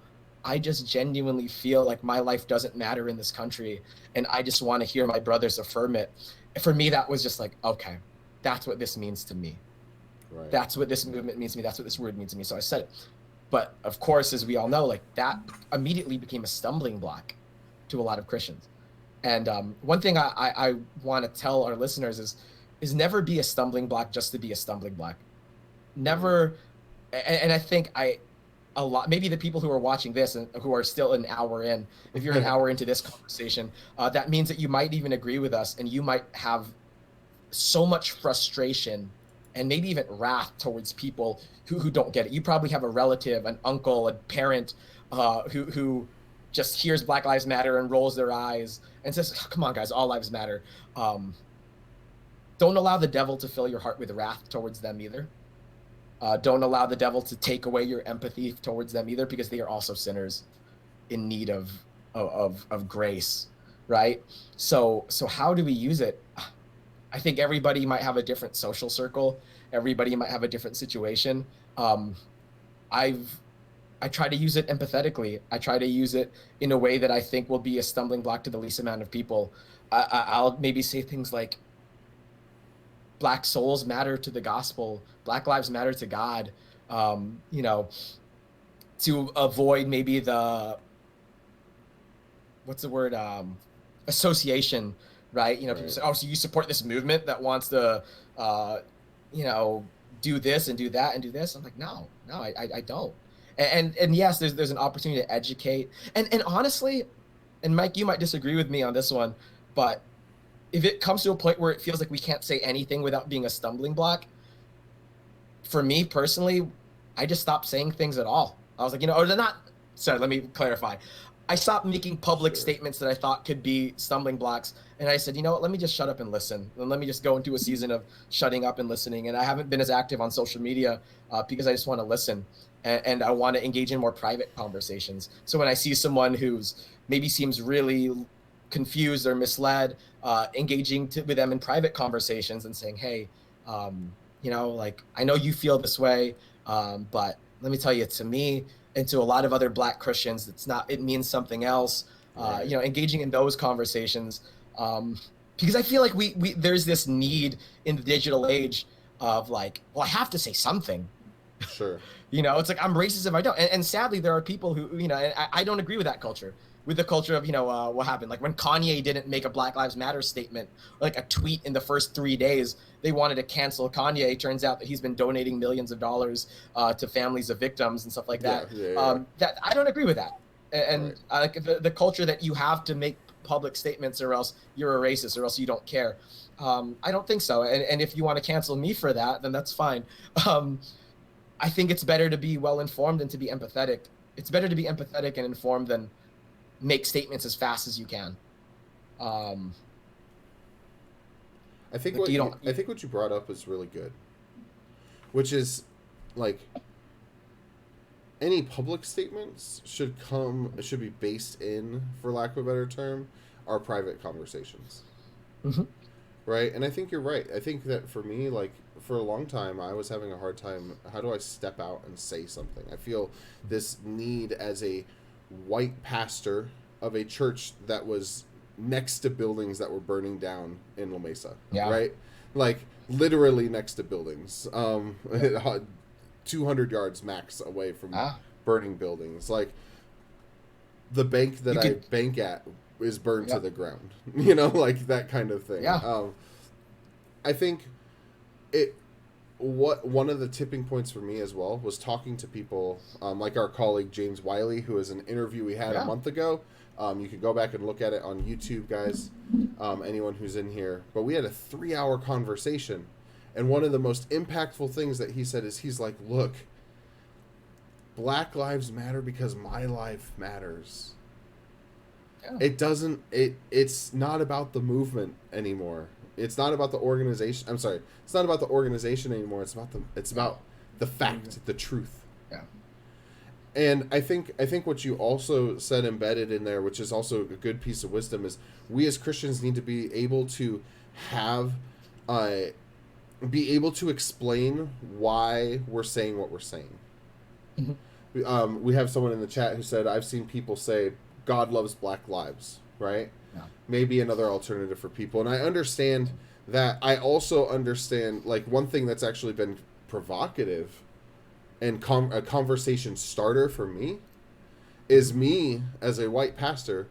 I just genuinely feel like my life doesn't matter in this country, and I just want to hear my brothers affirm it. For me, that was just like, okay, that's what this means to me. Right. That's what this movement means to me. That's what this word means to me. So I said it. But of course, as we all know, like that immediately became a stumbling block to a lot of Christians. And one thing I want to tell our listeners is never be a stumbling block just to be a stumbling block. Never. And I think a lot, maybe the people who are watching this and who are still an hour in, if you're an hour into this conversation, that means that you might even agree with us, and you might have so much frustration and maybe even wrath towards people who don't get it. You probably have a relative, an uncle, a parent who just hears Black Lives Matter and rolls their eyes and says, oh, come on, guys, all lives matter. Don't allow the devil to fill your heart with wrath towards them either. Don't allow the devil to take away your empathy towards them either, because they are also sinners in need of grace, right? So how do we use it? I think everybody might have a different social circle. Everybody might have a different situation. I try to use it empathetically. I try to use it in a way that I think will be a stumbling block to the least amount of people. I'll maybe say things like, Black souls matter to the gospel. Black lives matter to God. To avoid maybe what's the word? Association, right? People say, oh, so you support this movement that wants to, do this and do that and do this. I'm like, no, I don't. And yes, there's an opportunity to educate. And honestly, and Mike, you might disagree with me on this one, but if it comes to a point where it feels like we can't say anything without being a stumbling block, for me personally, I just stopped saying things at all. I was like, or they're not. Sorry, let me clarify. I stopped making public statements that I thought could be stumbling blocks. And I said, you know what, let me just shut up and listen. And let me just go into a season of shutting up and listening. And I haven't been as active on social media because I just want to listen. And I want to engage in more private conversations. So when I see someone who's maybe seems really confused or misled, engaging with them in private conversations and saying, hey, like, I know you feel this way, but let me tell you, to me and to a lot of other Black Christians, it means something else. Right. Engaging in those conversations, because I feel like we there's this need in the digital age of like, well, I have to say something. Sure. It's like, I'm racist if I don't. And sadly, there are people who, I don't agree with that culture. With the culture of, what happened. Like when Kanye didn't make a Black Lives Matter statement, or like a tweet in the first 3 days, they wanted to cancel Kanye. It turns out that he's been donating millions of dollars to families of victims and stuff like that. Yeah. That I don't agree with that. And Right. Like the culture that you have to make public statements or else you're a racist or else you don't care. I don't think so. And if you want to cancel me for that, then that's fine. I think it's better to be well-informed and to be empathetic. It's better to be empathetic and informed than make statements as fast as you can. I think Like what you brought up is really good, which is like any public statements should be based in, for lack of a better term, our private conversations. Mm-hmm. Right? And I think you're right. I think that for me, like, for a long time, I was having a hard time. How do I step out and say something? I feel this need as a white pastor of a church that was next to buildings that were burning down in La Mesa. Yeah. Right? Like, literally next to buildings. 200 yards max away from burning buildings. Like, the bank that I bank at is burned to the ground. You know, like that kind of thing. Yeah. I think one of the tipping points for me as well was talking to people like our colleague James Wiley, who is an interview we had a month ago. You can go back and look at it on YouTube, guys. Anyone who's in here. But we had a 3-hour conversation. And one of the most impactful things that he said is he's like, look, Black lives matter because my life matters. Yeah. It's not about the movement anymore. It's not about the organization. I'm sorry. It's not about the organization anymore. It's about the fact, the truth. Yeah. And I think what you also said embedded in there, which is also a good piece of wisdom, is we as Christians need to be able to be able to explain why we're saying what we're saying. Mm-hmm. We have someone in the chat who said, I've seen people say, God loves Black lives, right? Yeah. Maybe another alternative for people. And I understand that. I also understand, like, one thing that's actually been provocative and a conversation starter for me is me as a white pastor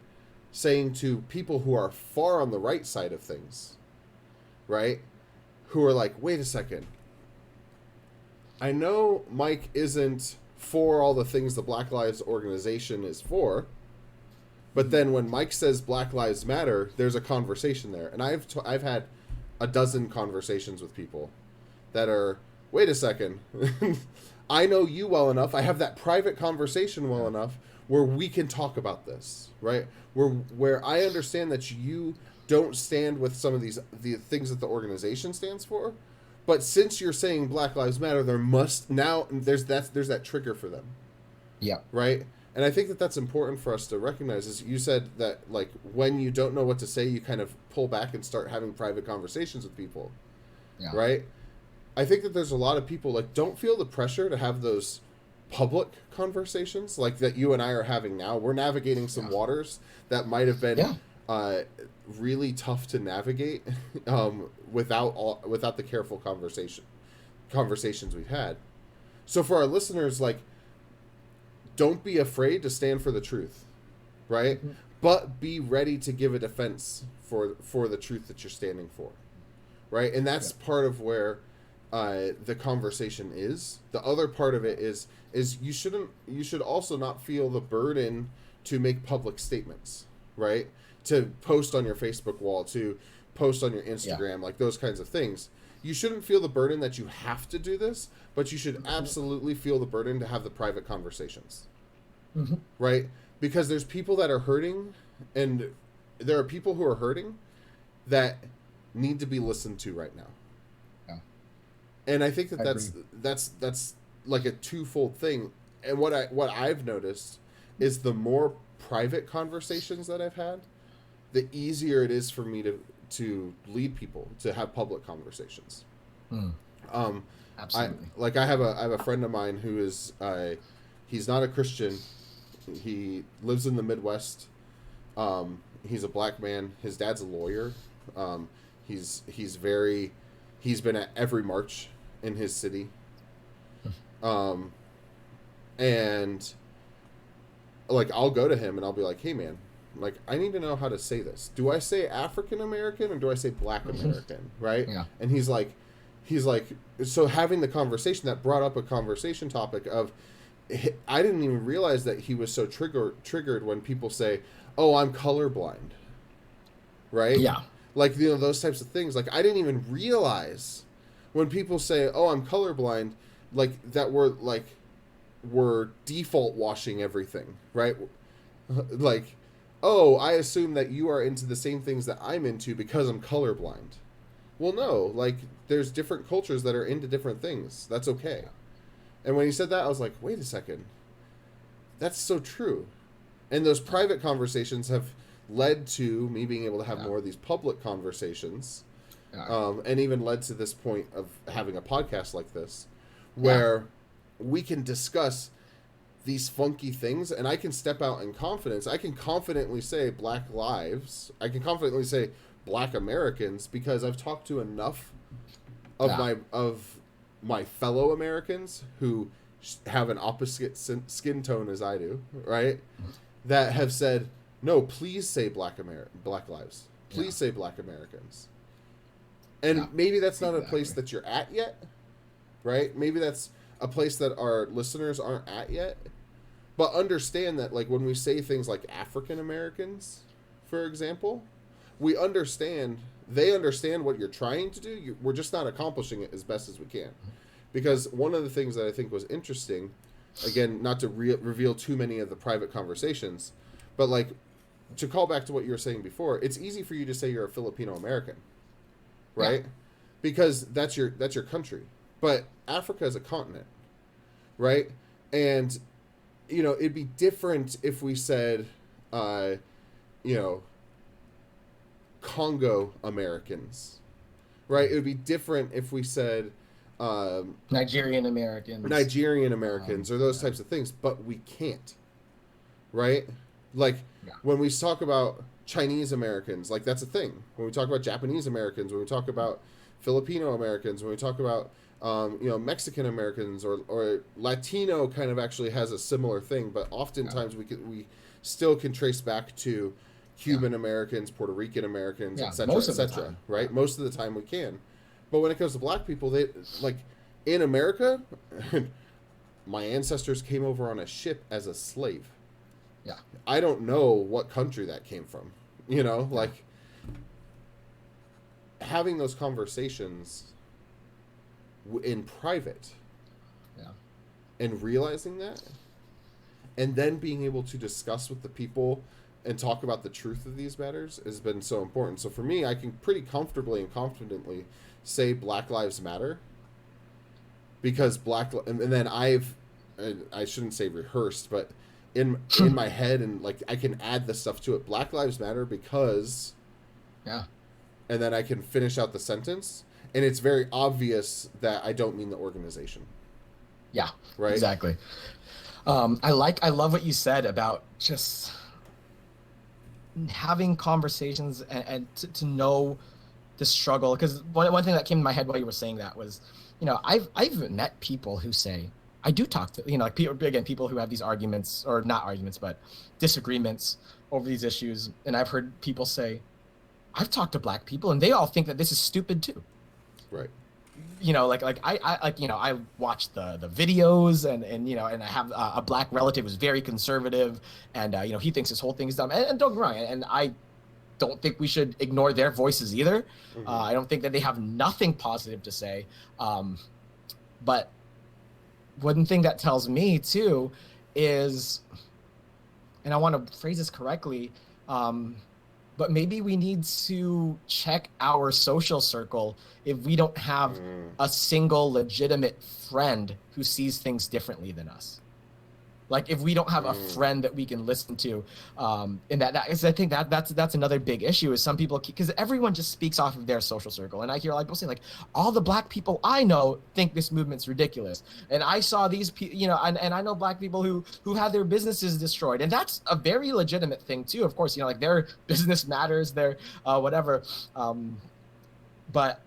saying to people who are far on the right side of things, right? Who are like, wait a second. I know Mike isn't for all the things the Black Lives organization is for, but then when Mike says Black Lives Matter, there's a conversation there. And I've had a dozen conversations with people that are, wait a second. I know you well enough. I have that private conversation well enough where we can talk about this, right? Where I understand that you don't stand with some of the things that the organization stands for, but since you're saying Black Lives Matter, there's that trigger for them. Yeah. Right? And I think that that's important for us to recognize. Is you said that, like, when you don't know what to say, you kind of pull back and start having private conversations with people. Yeah. Right? I think that there's a lot of people, like, don't feel the pressure to have those public conversations like that you and I are having now. We're navigating some waters that might have been really tough to navigate without the careful conversations we've had. So for our listeners, like, don't be afraid to stand for the truth, right? Mm-hmm. But be ready to give a defense for the truth that you're standing for, right? And that's part of where the conversation is. The other part of it is you should also not feel the burden to make public statements, right? To post on your Facebook wall, to post on your Instagram, like those kinds of things. You shouldn't feel the burden that you have to do this, but you should absolutely feel the burden to have the private conversations, right? Because there's people that are hurting, and there are people who are hurting that need to be listened to right now. Yeah. And I think that's like a twofold thing. And what I've noticed is the more private conversations that I've had, the easier it is for me to lead people to have public conversations. Absolutely. I have a friend of mine who is he's not a Christian. He lives in the Midwest. He's a Black man. His dad's a lawyer. He's been at every march in his city. And like, I'll go to him and I'll be like, hey man, like, I need to know how to say this. Do I say African American or do I say Black American? Right? Yeah. And he's like, so having the conversation, that brought up a conversation topic of, I didn't even realize that he was so triggered when people say, oh, I'm colorblind. Right? Yeah. Like, you know, those types of things. Like, I didn't even realize when people say, oh, I'm colorblind, like, that we're default washing everything, right? Like, oh, I assume that you are into the same things that I'm into because I'm colorblind. Well, no, like there's different cultures that are into different things. That's okay. And when he said that, I was like, wait a second. That's so true. And those private conversations have led to me being able to have more of these public conversations, and even led to this point of having a podcast like this, where we can discuss these funky things, and I can step out in confidence. I can confidently say Black lives. I can confidently say Black Americans because I've talked to enough of my fellow Americans who have an opposite skin tone as I do, right? That have said, no, please say Black lives. Please say Black Americans. And maybe that's not a place that you're at yet, right? Maybe that's a place that our listeners aren't at yet. But understand that, like, when we say things like African Americans, for example, they understand what you're trying to do. We're just not accomplishing it as best as we can. Because one of the things that I think was interesting, again, not to reveal too many of the private conversations, but, like, to call back to what you were saying before, it's easy for you to say you're a Filipino American, right? Because that's your country. But Africa is a continent, right? And, you know, it'd be different if we said, you know, Congo Americans, right? It would be different if we said Nigerian Americans or those types of things, but we can't, right? Like when we talk about Chinese Americans, like that's a thing. When we talk about Japanese Americans, when we talk about Filipino Americans, when we talk about you know, Mexican Americans or Latino, kind of actually has a similar thing, but oftentimes we still can trace back to Cuban Americans, Puerto Rican Americans, etc., etc. Right? Most of the time we can. But when it comes to Black people, they, like, in America, my ancestors came over on a ship as a slave. Yeah. I don't know what country that came from. You know, like, having those conversations in private and realizing that, and then being able to discuss with the people and talk about the truth of these matters has been so important. So for me, I can pretty comfortably and confidently say Black Lives Matter, because and then I shouldn't say rehearsed, but in my head, and like I can add the stuff to it. Black Lives Matter because, and then I can finish out the sentence, and it's very obvious that I don't mean the organization. Yeah, right. Exactly. I love what you said about just having conversations and to know the struggle, because one thing that came to my head while you were saying that was, you know, I've met people who say, I do talk to, you know, like people who have these arguments, or not arguments, but disagreements over these issues, and I've heard people say, I've talked to Black people and they all think that this is stupid too. Right. You know, like I you know, I watched the videos, and you know, and I have a Black relative who's very conservative, and you know, he thinks this whole thing is dumb, and don't get me wrong, and I don't think we should ignore their voices either. I don't think that they have nothing positive to say, but one thing that tells me too is, and I want to phrase this correctly, but maybe we need to check our social circle if we don't have a single legitimate friend who sees things differently than us. Like if we don't have a friend that we can listen to, and that is, I think that's another big issue, is some people, because everyone just speaks off of their social circle, and I hear a lot of people say, like, all the Black people I know think this movement's ridiculous, and I saw these you know, and I know Black people who had their businesses destroyed, and that's a very legitimate thing too, of course, you know, like their business matters, their whatever, but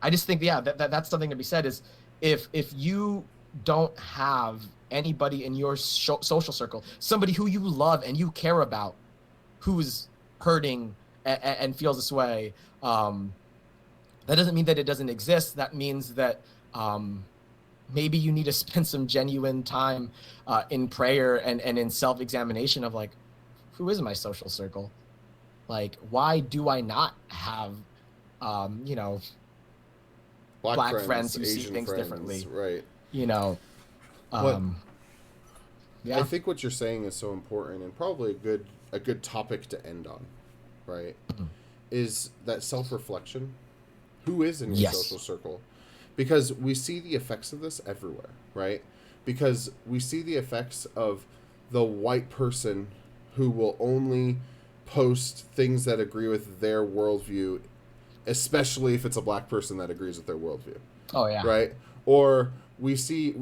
I just think that's something to be said, is if you don't have anybody in your social circle, somebody who you love and you care about, who's hurting and feels this way, that doesn't mean that it doesn't exist. That means that maybe you need to spend some genuine time in prayer and in self-examination of, like, who is my social circle? Like, why do I not have, you know, Black friends who see things differently? Right. You know, I think what you're saying is so important, and probably a good topic to end on, right? Is that self-reflection. Who is in your Yes. social circle? Because we see the effects of this everywhere, right? Because we see the effects of the white person who will only post things that agree with their worldview, especially if it's a black person that agrees with their worldview, Oh yeah. right? Or we see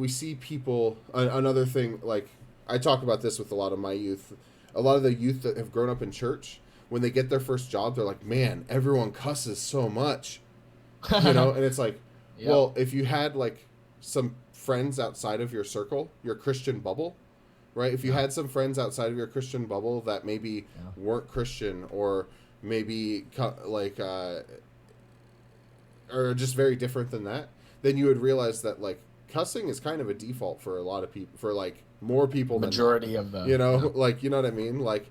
people. Another thing, like I talk about this with a lot of my youth, a lot of the youth that have grown up in church. When they get their first job, they're like, "Man, everyone cusses so much," you know. And it's like, Yep. well, if you had like some friends outside of your circle, your Christian bubble, right? If you had some friends outside of your Christian bubble that maybe weren't Christian, or maybe or just very different than that, then you would realize that like cussing is kind of a default for a lot of people, for like more people Majority than of the, you know, like, you know what I mean? Like,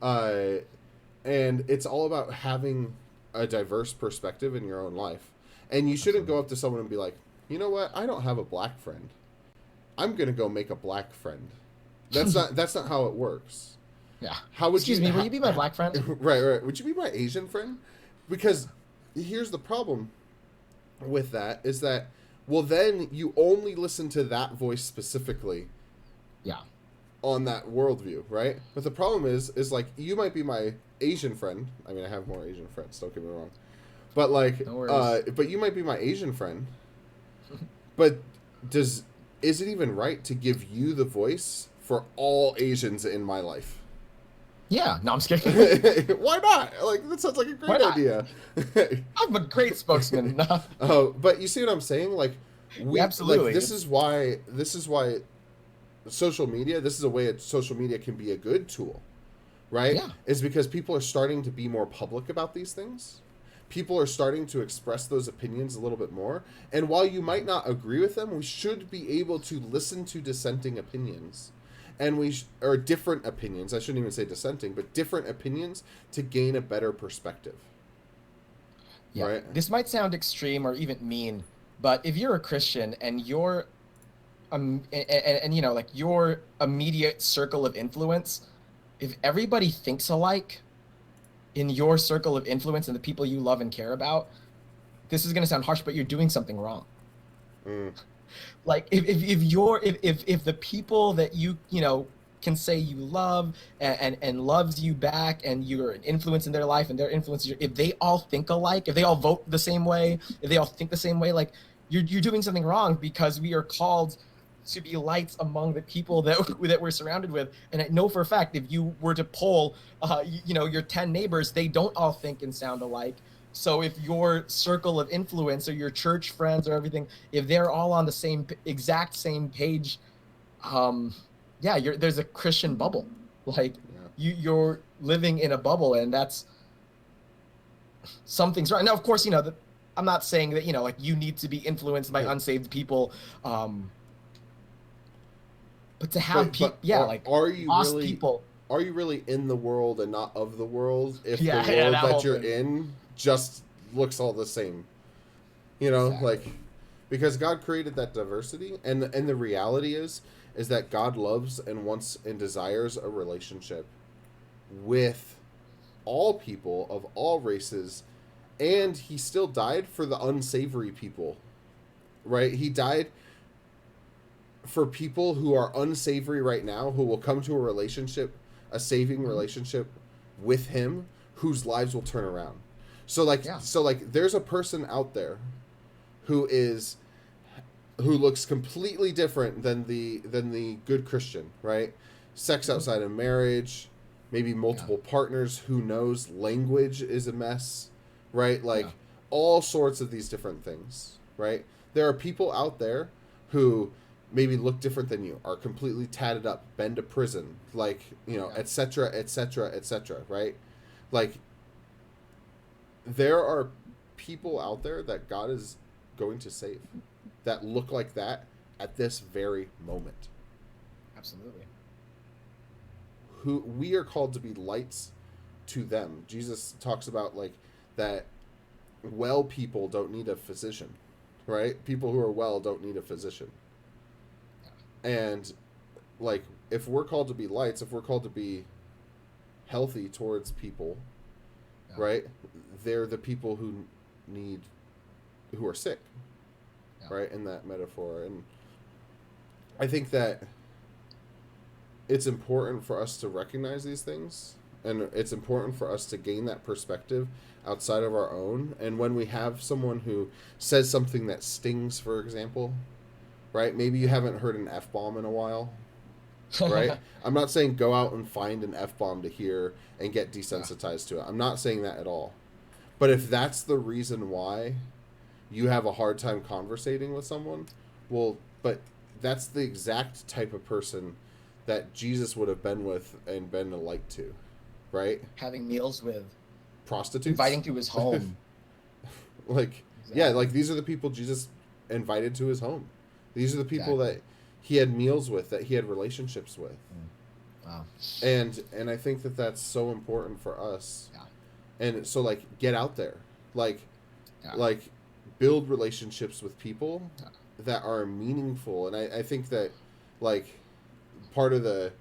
and it's all about having a diverse perspective in your own life. And you shouldn't go up to someone and be like, you know what? I don't have a black friend. I'm going to go make a black friend. That's not how it works. Yeah. How would Excuse me, will you be my black friend? Right. Would you be my Asian friend? Because here's the problem with that is that, well, then you only listen to that voice specifically. Yeah. On that worldview, right? But the problem is like, you might be my Asian friend. I mean, I have more Asian friends, don't get me wrong. But like, No worries. but you might be my Asian friend. But is it even right to give you the voice for all Asians in my life? Yeah. No, I'm just kidding. Why not? Like, that sounds like a great idea. I'm a great spokesman. No. Oh, but you see what I'm saying? Like, Absolutely. Like, this is why social media, this is a way social media can be a good tool, right? Yeah. Is because people are starting to be more public about these things. People are starting to express those opinions a little bit more. And while you might not agree with them, we should be able to listen to dissenting opinions. And or different opinions. I shouldn't even say dissenting, but different opinions to gain a better perspective. Yeah. Right? This might sound extreme or even mean, but if you're a Christian and you're and you know, like, your immediate circle of influence, if everybody thinks alike in your circle of influence and the people you love and care about, this is going to sound harsh, but you're doing something wrong. Like, if the people that you know can say you love and loves you back, and you're an influence in their life and their influence, if they all think alike, if they all vote the same way, if they all think the same way, like, you're doing something wrong, because we are called to be lights among the people that we're surrounded with. And I know for a fact, if you were to poll, you know, your 10 neighbors, they don't all think and sound alike. So if your circle of influence or your church friends or everything, if they're all on the exact same page, there's a Christian bubble. Like, you're living in a bubble, and that's, something's right. Now, of course, you know, I'm not saying that, you know, like, you need to be influenced by unsaved people, but to have people, are you lost really, people. Are you really in the world and not of the world if the world that that whole you're thing. in just looks all the same? You know, Exactly. like, because God created that diversity, and the reality is that God loves and wants and desires a relationship with all people of all races, and he still died for the unsavory people, right? He died for people who are unsavory right now, who will come to a saving relationship with him, whose lives will turn around. So like there's a person out there who looks completely different than the good Christian, right? Sex outside of marriage, maybe multiple partners, who knows, language is a mess, right? Like, all sorts of these different things, right? There are people out there who maybe look different than you, are completely tatted up, been to prison, like, you know, et cetera, right? Like, there are people out there that God is going to save that look like that at this very moment. Absolutely. Who we are called to be lights to them. Jesus talks about, like, that well people don't need a physician, right? People who are well don't need a physician. And, like, if we're called to be lights, if we're called to be healthy towards people, right? They're the people who need who are sick, Yeah. right? In that metaphor. And I think that it's important for us to recognize these things, and it's important for us to gain that perspective outside of our own. And when we have someone who says something that stings, for example, right? Maybe you haven't heard an F-bomb in a while, right? I'm not saying go out and find an F-bomb to hear and get desensitized to it. I'm not saying that at all. But if that's the reason why you have a hard time conversating with someone, well, but that's the exact type of person that Jesus would have been with and been a light to, right? Having meals with, Prostitutes? inviting to his home. Like, yeah, like these are the people Jesus invited to his home. These are the people that he had meals with, that he had relationships with. Wow. And I think that that's so important for us. Yeah. And so, like, get out there. Like, Yeah. like build relationships with people that are meaningful. And I think that, like, part of the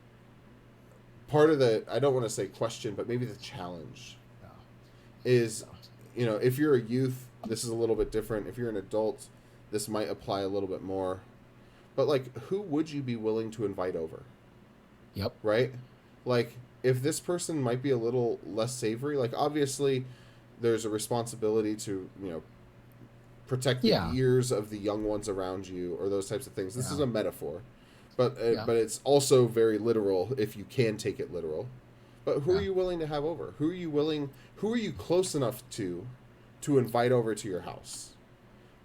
I don't want to say question, but maybe the challenge is, you know, if you're a youth, this is a little bit different. If you're an adult, this might apply a little bit more. But, like, who would you be willing to invite over? Yep. Right? Like, if this person might be a little less savory, like, obviously there's a responsibility to, you know, protect the ears of the young ones around you, or those types of things. This is a metaphor. But it's also very literal if you can take it literal. But who are you willing to have over? Who are you close enough to invite over to your house?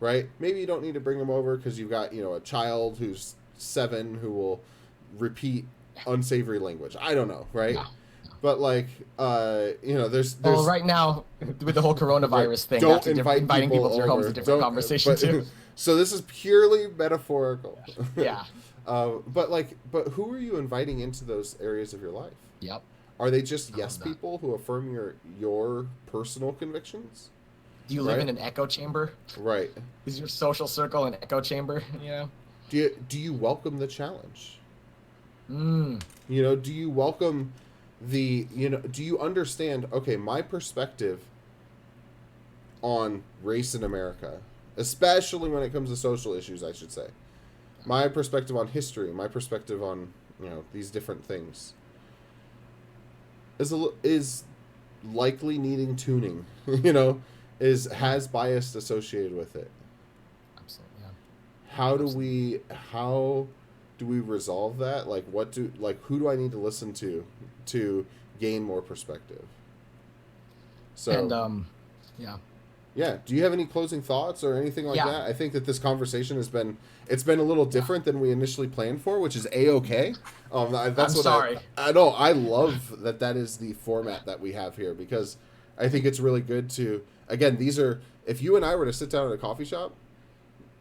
Right? Maybe you don't need to bring them over because you've got, you know, a child who's 7 who will repeat unsavory language. I don't know, right? Yeah. But, like, you know, there's well, right now with the whole coronavirus thing, don't that's inviting people to your home is a different conversation too. So this is purely metaphorical. Yeah. But who are you inviting into those areas of your life? Yep. Are they just yes people who affirm your personal convictions? Do you live in an echo chamber? Right. Is your social circle an echo chamber? You know. Do you welcome the challenge? Mm. You know, do you welcome do you understand, okay, my perspective on race in America, especially when it comes to social issues, I should say. My perspective on history, my perspective on, you know, these different things is likely needing tuning, you know, has bias associated with it. Absolutely. Yeah. How do we resolve that? Like, who do I need to listen to gain more perspective? So, and yeah. Do you have any closing thoughts or anything like that? I think that this conversation has been a little different than we initially planned for, which is a-okay. That's I'm sorry. I know. I love that is the format that we have here, because I think it's really good to, again, if you and I were to sit down at a coffee shop,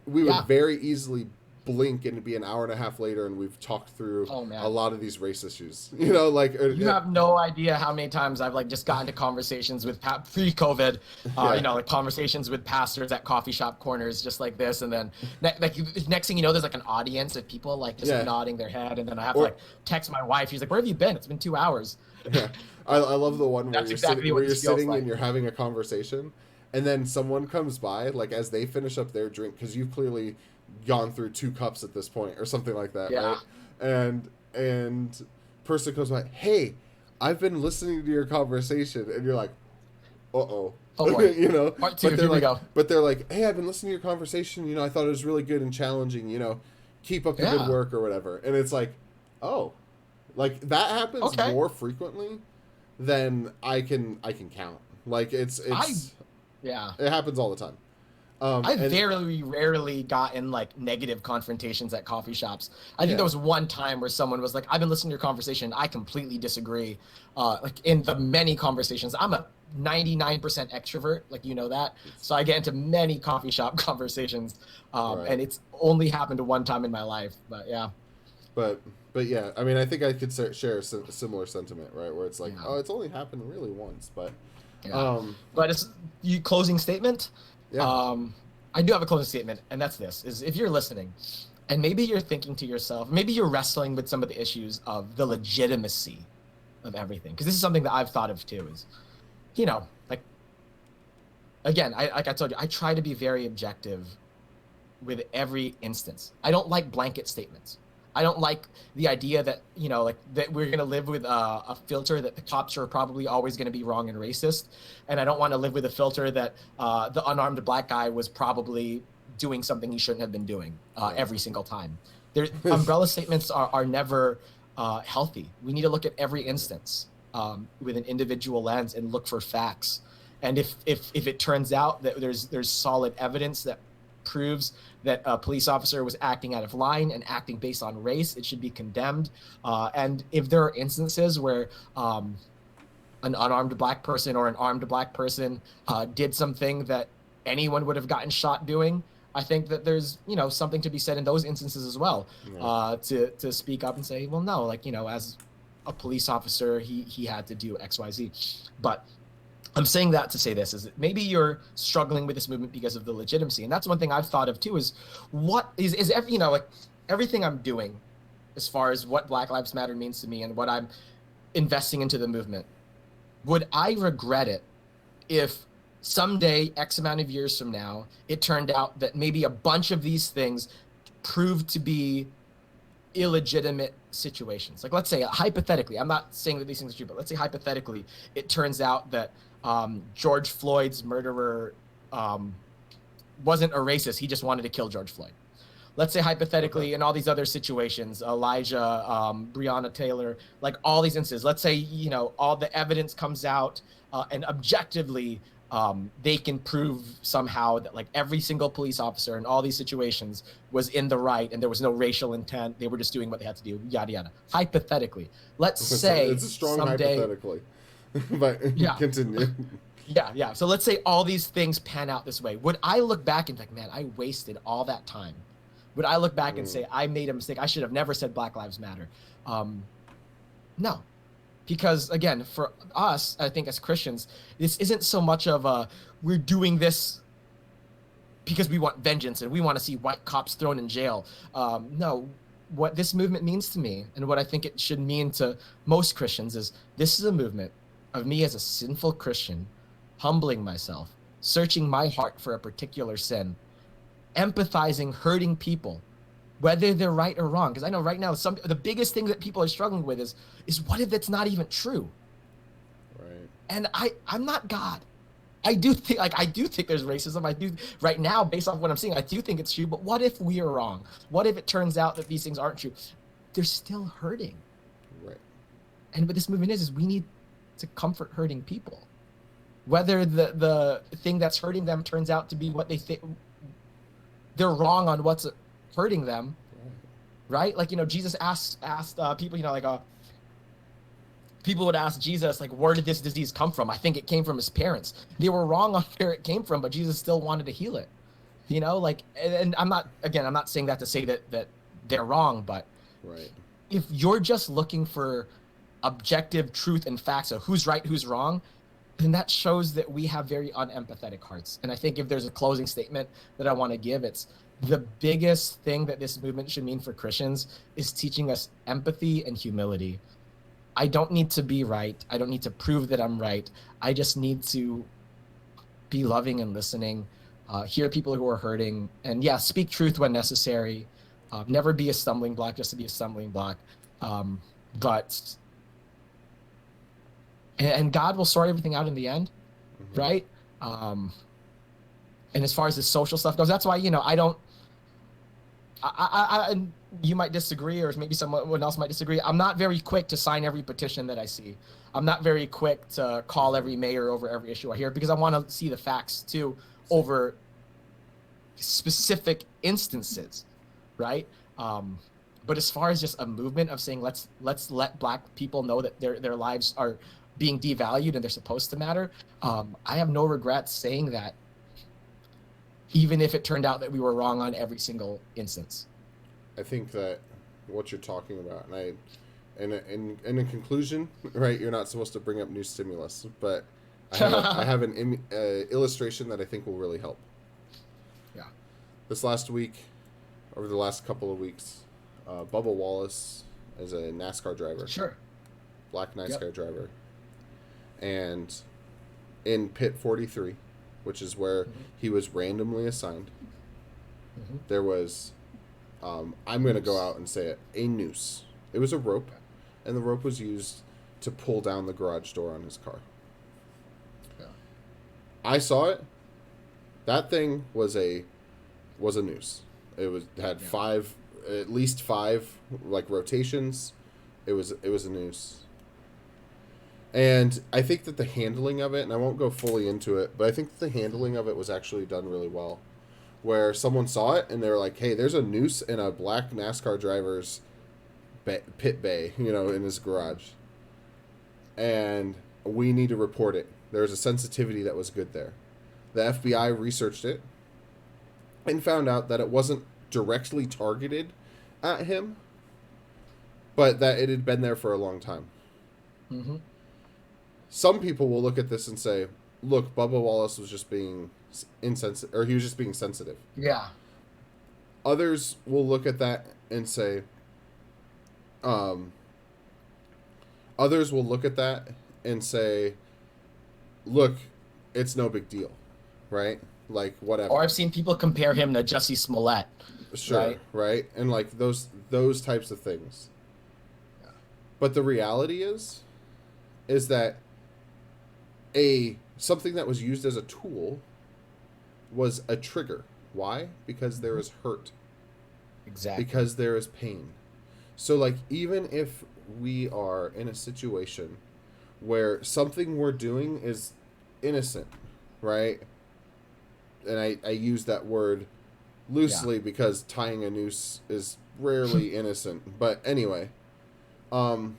we would very easily blink and it'd be an hour and a half later and we've talked through a lot of these race issues, you know, like you have no idea how many times I've like just gotten to conversations with pre-COVID, you know, like conversations with pastors at coffee shop corners just like this, and then next thing you know, there's like an audience of people like just nodding their head, and then I have to like text my wife. She's like, "Where have you been? It's been 2 hours." Yeah, I love the one where you're sitting like. and you're having a conversation, and then someone comes by, like as they finish up their drink, because you've clearly gone through 2 cups at this point or something like that, right? And person comes by, "Hey, I've been listening to your conversation," and you're like, "Uh-oh." Oh, you know, Part 2, here we go. But they're like, "Hey, I've been listening to your conversation, you know, I thought it was really good and challenging, you know, keep up the good work," or whatever. And it's like, oh, like that happens more frequently than I can count. Like it happens all the time. I've very rarely gotten like negative confrontations at coffee shops. I think there was one time where someone was like, "I've been listening to your conversation. I completely disagree." Like in the many conversations, I'm a 99% extrovert, like you know that. So I get into many coffee shop conversations, and it's only happened one time in my life. But yeah. But yeah, I mean, I think I could share a similar sentiment, right? Where it's like, oh, it's only happened really once, but. But it's closing statement. Yeah. I do have a closing statement, and that's this: is if you're listening, and maybe you're thinking to yourself, maybe you're wrestling with some of the issues of the legitimacy of everything, because this is something that I've thought of too. Is, you know, like again, like I told you, I try to be very objective with every instance. I don't like blanket statements. I don't like the idea that, you know, like that we're going to live with a filter that the cops are probably always going to be wrong and racist. And I don't want to live with a filter that the unarmed black guy was probably doing something he shouldn't have been doing every single time. Umbrella statements are never healthy. We need to look at every instance with an individual lens and look for facts. And if it turns out that there's solid evidence that proves that a police officer was acting out of line and acting based on race, it should be condemned. And if there are instances where an unarmed black person or an armed black person did something that anyone would have gotten shot doing, I think that there's, you know, something to be said in those instances as well, to speak up and say, well, no, like, you know, as a police officer, he had to do X, Y, Z. But I'm saying that to say this, is that maybe you're struggling with this movement because of the legitimacy. And that's one thing I've thought of too, is what is every, you know, like everything I'm doing as far as what Black Lives Matter means to me and what I'm investing into the movement. Would I regret it if someday, X amount of years from now, it turned out that maybe a bunch of these things proved to be illegitimate situations? Like, let's say, hypothetically, I'm not saying that these things are true, but let's say hypothetically, it turns out that George Floyd's murderer wasn't a racist. He just wanted to kill George Floyd. Let's say hypothetically, in all these other situations, Elijah, Breonna Taylor, like all these instances, let's say, you know, all the evidence comes out and objectively they can prove somehow that like every single police officer in all these situations was in the right and there was no racial intent. They were just doing what they had to do, yada, yada. Hypothetically, let's say it's a strong someday, hypothetically, but yeah. Continue. Yeah. So let's say all these things pan out this way. Would I look back and be like, man, I wasted all that time? Would I look back and say, I made a mistake? I should have never said Black Lives Matter. No. Because again, for us, I think as Christians, this isn't so much of a, we're doing this because we want vengeance and we want to see white cops thrown in jail. No, what this movement means to me and what I think it should mean to most Christians is this is a movement of me as a sinful Christian, humbling myself, searching my heart for a particular sin, empathizing, hurting people, whether they're right or wrong. Because I know right now, the biggest thing that people are struggling with is what if it's not even true? Right. And I'm not God. I do think there's racism. I do right now, based off what I'm seeing, I do think it's true. But what if we are wrong? What if it turns out that these things aren't true? They're still hurting. Right. And what this movement is we need to comfort hurting people. Whether the thing that's hurting them turns out to be what they think, they're wrong on what's hurting them, right? Like, you know, Jesus asked people, you know, like people would ask Jesus, like, where did this disease come from? I think it came from his parents. They were wrong on where it came from, but Jesus still wanted to heal it. You know, like, and I'm not saying that to say that they're wrong, but right. If you're just looking for objective truth and facts of who's right, who's wrong, then that shows that we have very unempathetic hearts. And I think if there's a closing statement that I want to give, it's the biggest thing that this movement should mean for Christians is teaching us empathy and humility. I don't need to be right. I don't need to prove that I'm right. I just need to be loving and listening, hear people who are hurting, and yeah, speak truth when necessary. Never be a stumbling block just to be a stumbling block. And God will sort everything out in the end, right? And as far as the social stuff goes, that's why, you know, you might disagree, or maybe someone else might disagree. I'm not very quick to sign every petition that I see. I'm not very quick to call every mayor over every issue I hear, because I want to see the facts too over specific instances, right? But as far as just a movement of saying let's let Black people know that their lives are being devalued and they're supposed to matter, I have no regrets saying that, even if it turned out that we were wrong on every single instance. I think that what you're talking about, and in a conclusion, right, you're not supposed to bring up new stimulus, but I have an illustration that I think will really help. Yeah. This last week, over the last couple of weeks, Bubba Wallace is a NASCAR driver. Sure. Black NASCAR driver. And in pit 43, which is where he was randomly assigned, there was, I'm going to go out and say it, a noose. It was a rope, and the rope was used to pull down the garage door on his car. Yeah. I saw it. That thing was a noose. It had at least five like rotations. It was a noose. And I think that the handling of it, and I won't go fully into it, but I think the handling of it was actually done really well. Where someone saw it and they were like, hey, there's a noose in a black NASCAR driver's pit bay, in his garage. And we need to report it. There's a sensitivity that was good there. The FBI researched it and found out that it wasn't directly targeted at him, but that it had been there for a long time. Mm-hmm. Some people will look at this and say, look, Bubba Wallace was just being insensitive, or he was just being sensitive. Yeah. Others will look at that and say, look, it's no big deal, right? Like, whatever. Or I've seen people compare him to Jussie Smollett. Sure, right? And like those types of things. Yeah. But the reality is that something that was used as a tool was a trigger. Why? Because there is hurt. Exactly. Because there is pain. So like, even if we are in a situation where something we're doing is innocent, right? And I use that word loosely because tying a noose is rarely innocent. But anyway, even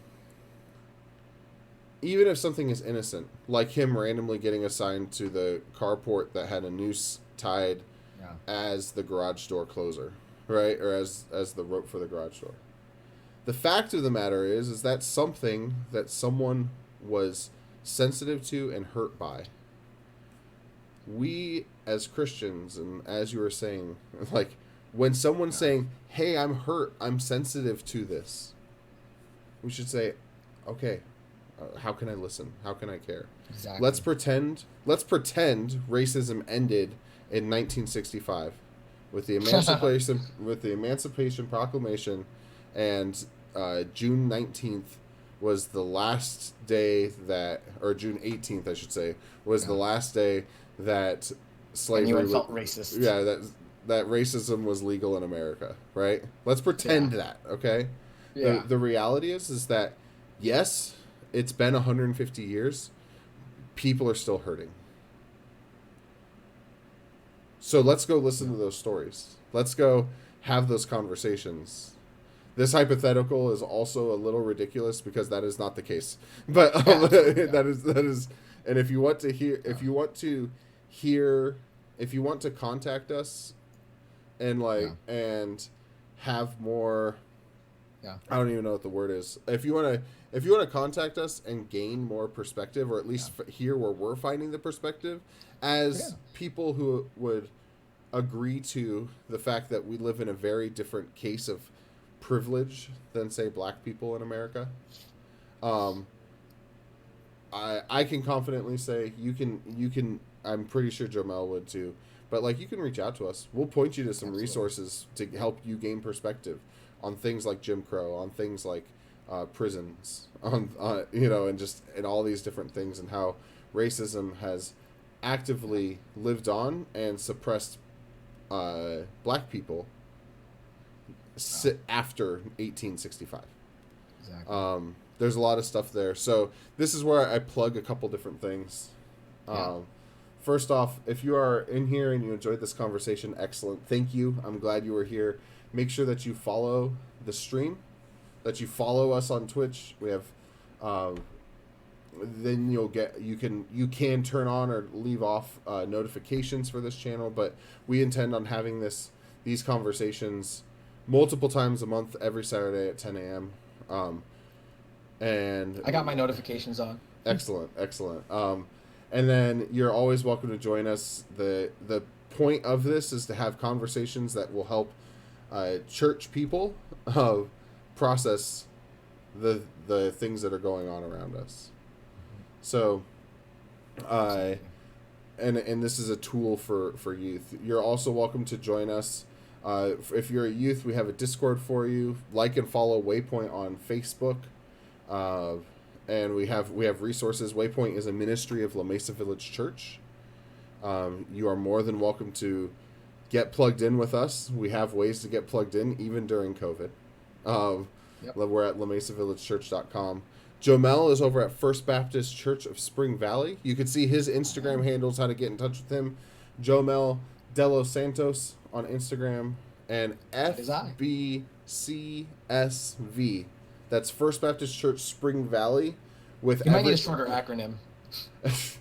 if something is innocent, like him randomly getting assigned to the carport that had a noose tied as the garage door closer, right? Or as the rope for the garage door. The fact of the matter is that something that someone was sensitive to and hurt by. We as Christians, and as you were saying, like when someone's saying, hey, I'm hurt, I'm sensitive to this, we should say, okay, how can I listen? How can I care? Exactly. Let's pretend racism ended in 1965 with the Emancipation Proclamation, and June 19th was the last day that, or June 18th, I should say, was the last day that slavery felt racist. Yeah, that racism was legal in America, right? Let's pretend that, okay? Yeah. The reality is that yes, it's been 150 years. People are still hurting. So let's go listen to those stories. Let's go have those conversations. This hypothetical is also a little ridiculous because that is not the case. But that is, and if you want to contact us and and have more, I don't even know what the word is. If you want to contact us and gain more perspective, or at least hear where we're finding the perspective, as people who would agree to the fact that we live in a very different case of privilege than, say, black people in America, I can confidently say you can. I'm pretty sure Joemel would too. But like, you can reach out to us. We'll point you to some resources to help you gain perspective on things like Jim Crow, on things like prisons, on and all these different things, and how racism has actively lived on and suppressed black people after 1865. Exactly. There's a lot of stuff there. So this is where I plug a couple different things. First off, if you are in here and you enjoyed this conversation, excellent. Thank you. I'm glad you were here. Make sure that you follow the stream, that you follow us on Twitch. We have, then you can turn on or leave off notifications for this channel. But we intend on having these conversations multiple times a month, every Saturday at 10 a.m. And I got my notifications on. Excellent. And then you're always welcome to join us. The point of this is to have conversations that will help church people process the things that are going on around us. So and this is a tool for youth. You're also welcome to join us. If you're a youth, we have a Discord for you. Like and follow Waypoint on Facebook. And we have resources. Waypoint is a ministry of La Mesa Village Church. You are more than welcome to get plugged in with us. We have ways to get plugged in even during COVID. We're at lamesavillagechurch.com. Joemel is over at First Baptist Church of Spring Valley. You can see his Instagram handles, how to get in touch with him. Joemel Delossantos on Instagram, and FBCSV. That's First Baptist Church Spring Valley. You might need a shorter acronym. It's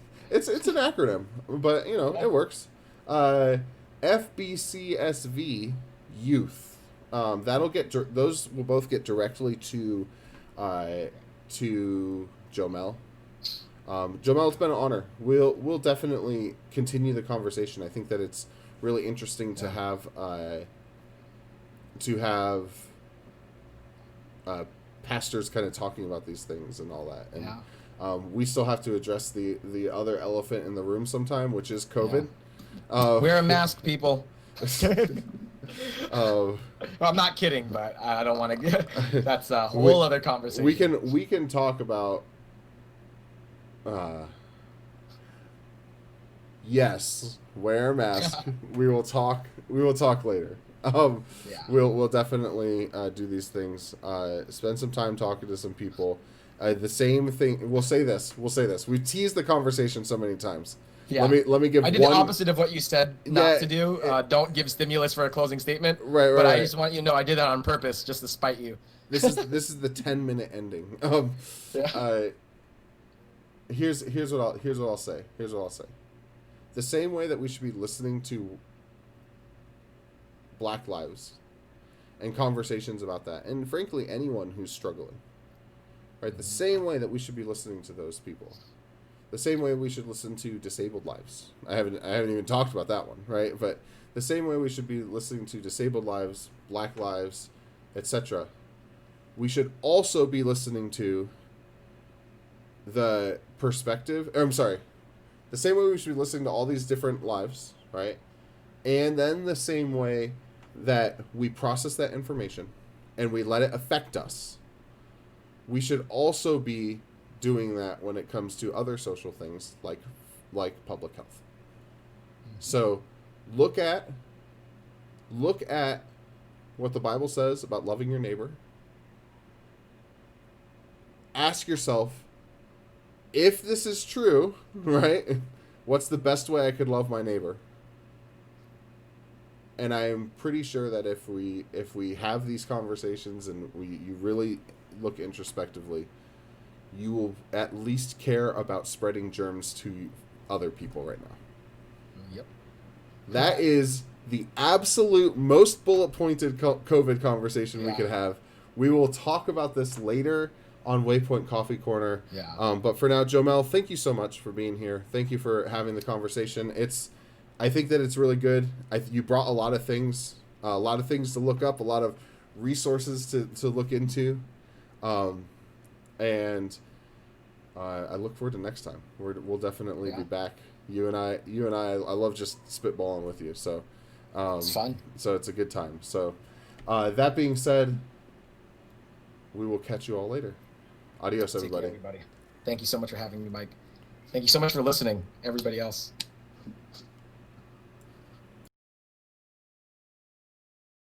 an acronym, but it works. FBCSV Youth. Those will both get directly to Joemel. Joemel, it's been an honor. We'll definitely continue the conversation. I think that it's really interesting to have pastors kind of talking about these things and all that. And we still have to address the other elephant in the room sometime, which is COVID. Wear a mask, people. I'm not kidding, but I don't want to get. That's a whole other conversation. We can talk about. Yes, wear a mask. We will talk later. We'll definitely do these things. Spend some time talking to some people. The same thing. We'll say this. We've teased the conversation so many times. Yeah. Let me give. I did the opposite of what you said not to do. Don't give stimulus for a closing statement. Right. But I just want you to know I did that on purpose, just to spite you. This is the 10-minute ending. Here's what I'll say. The same way that we should be listening to Black lives and conversations about that, and frankly anyone who's struggling, right? The same way that we should be listening to those people. The same way we should listen to disabled lives. I haven't even talked about that one, right? But the same way we should be listening to disabled lives, Black lives, etc. We should also be listening to the perspective. The same way we should be listening to all these different lives, right? And then the same way that we process that information and we let it affect us, we should also be doing that when it comes to other social things like public health. So look at what the Bible says about loving your neighbor. Ask yourself, if this is true, right, what's the best way I could love my neighbor? And I am pretty sure that if we have these conversations and you really look introspectively, you will at least care about spreading germs to other people right now. Yep. That is the absolute most bullet-pointed COVID conversation we could have. We will talk about this later on Waypoint Coffee Corner. Yeah. But for now, Joemel, thank you so much for being here. Thank you for having the conversation. I think that it's really good. You brought a lot of things to look up, a lot of resources to look into. And I look forward to next time. We'll definitely be back. You and I love just spitballing with you. So it's fun. So it's a good time. So that being said, we will catch you all later. Adios, everybody. Thank you so much for having me, Mike. Thank you so much for listening, everybody else.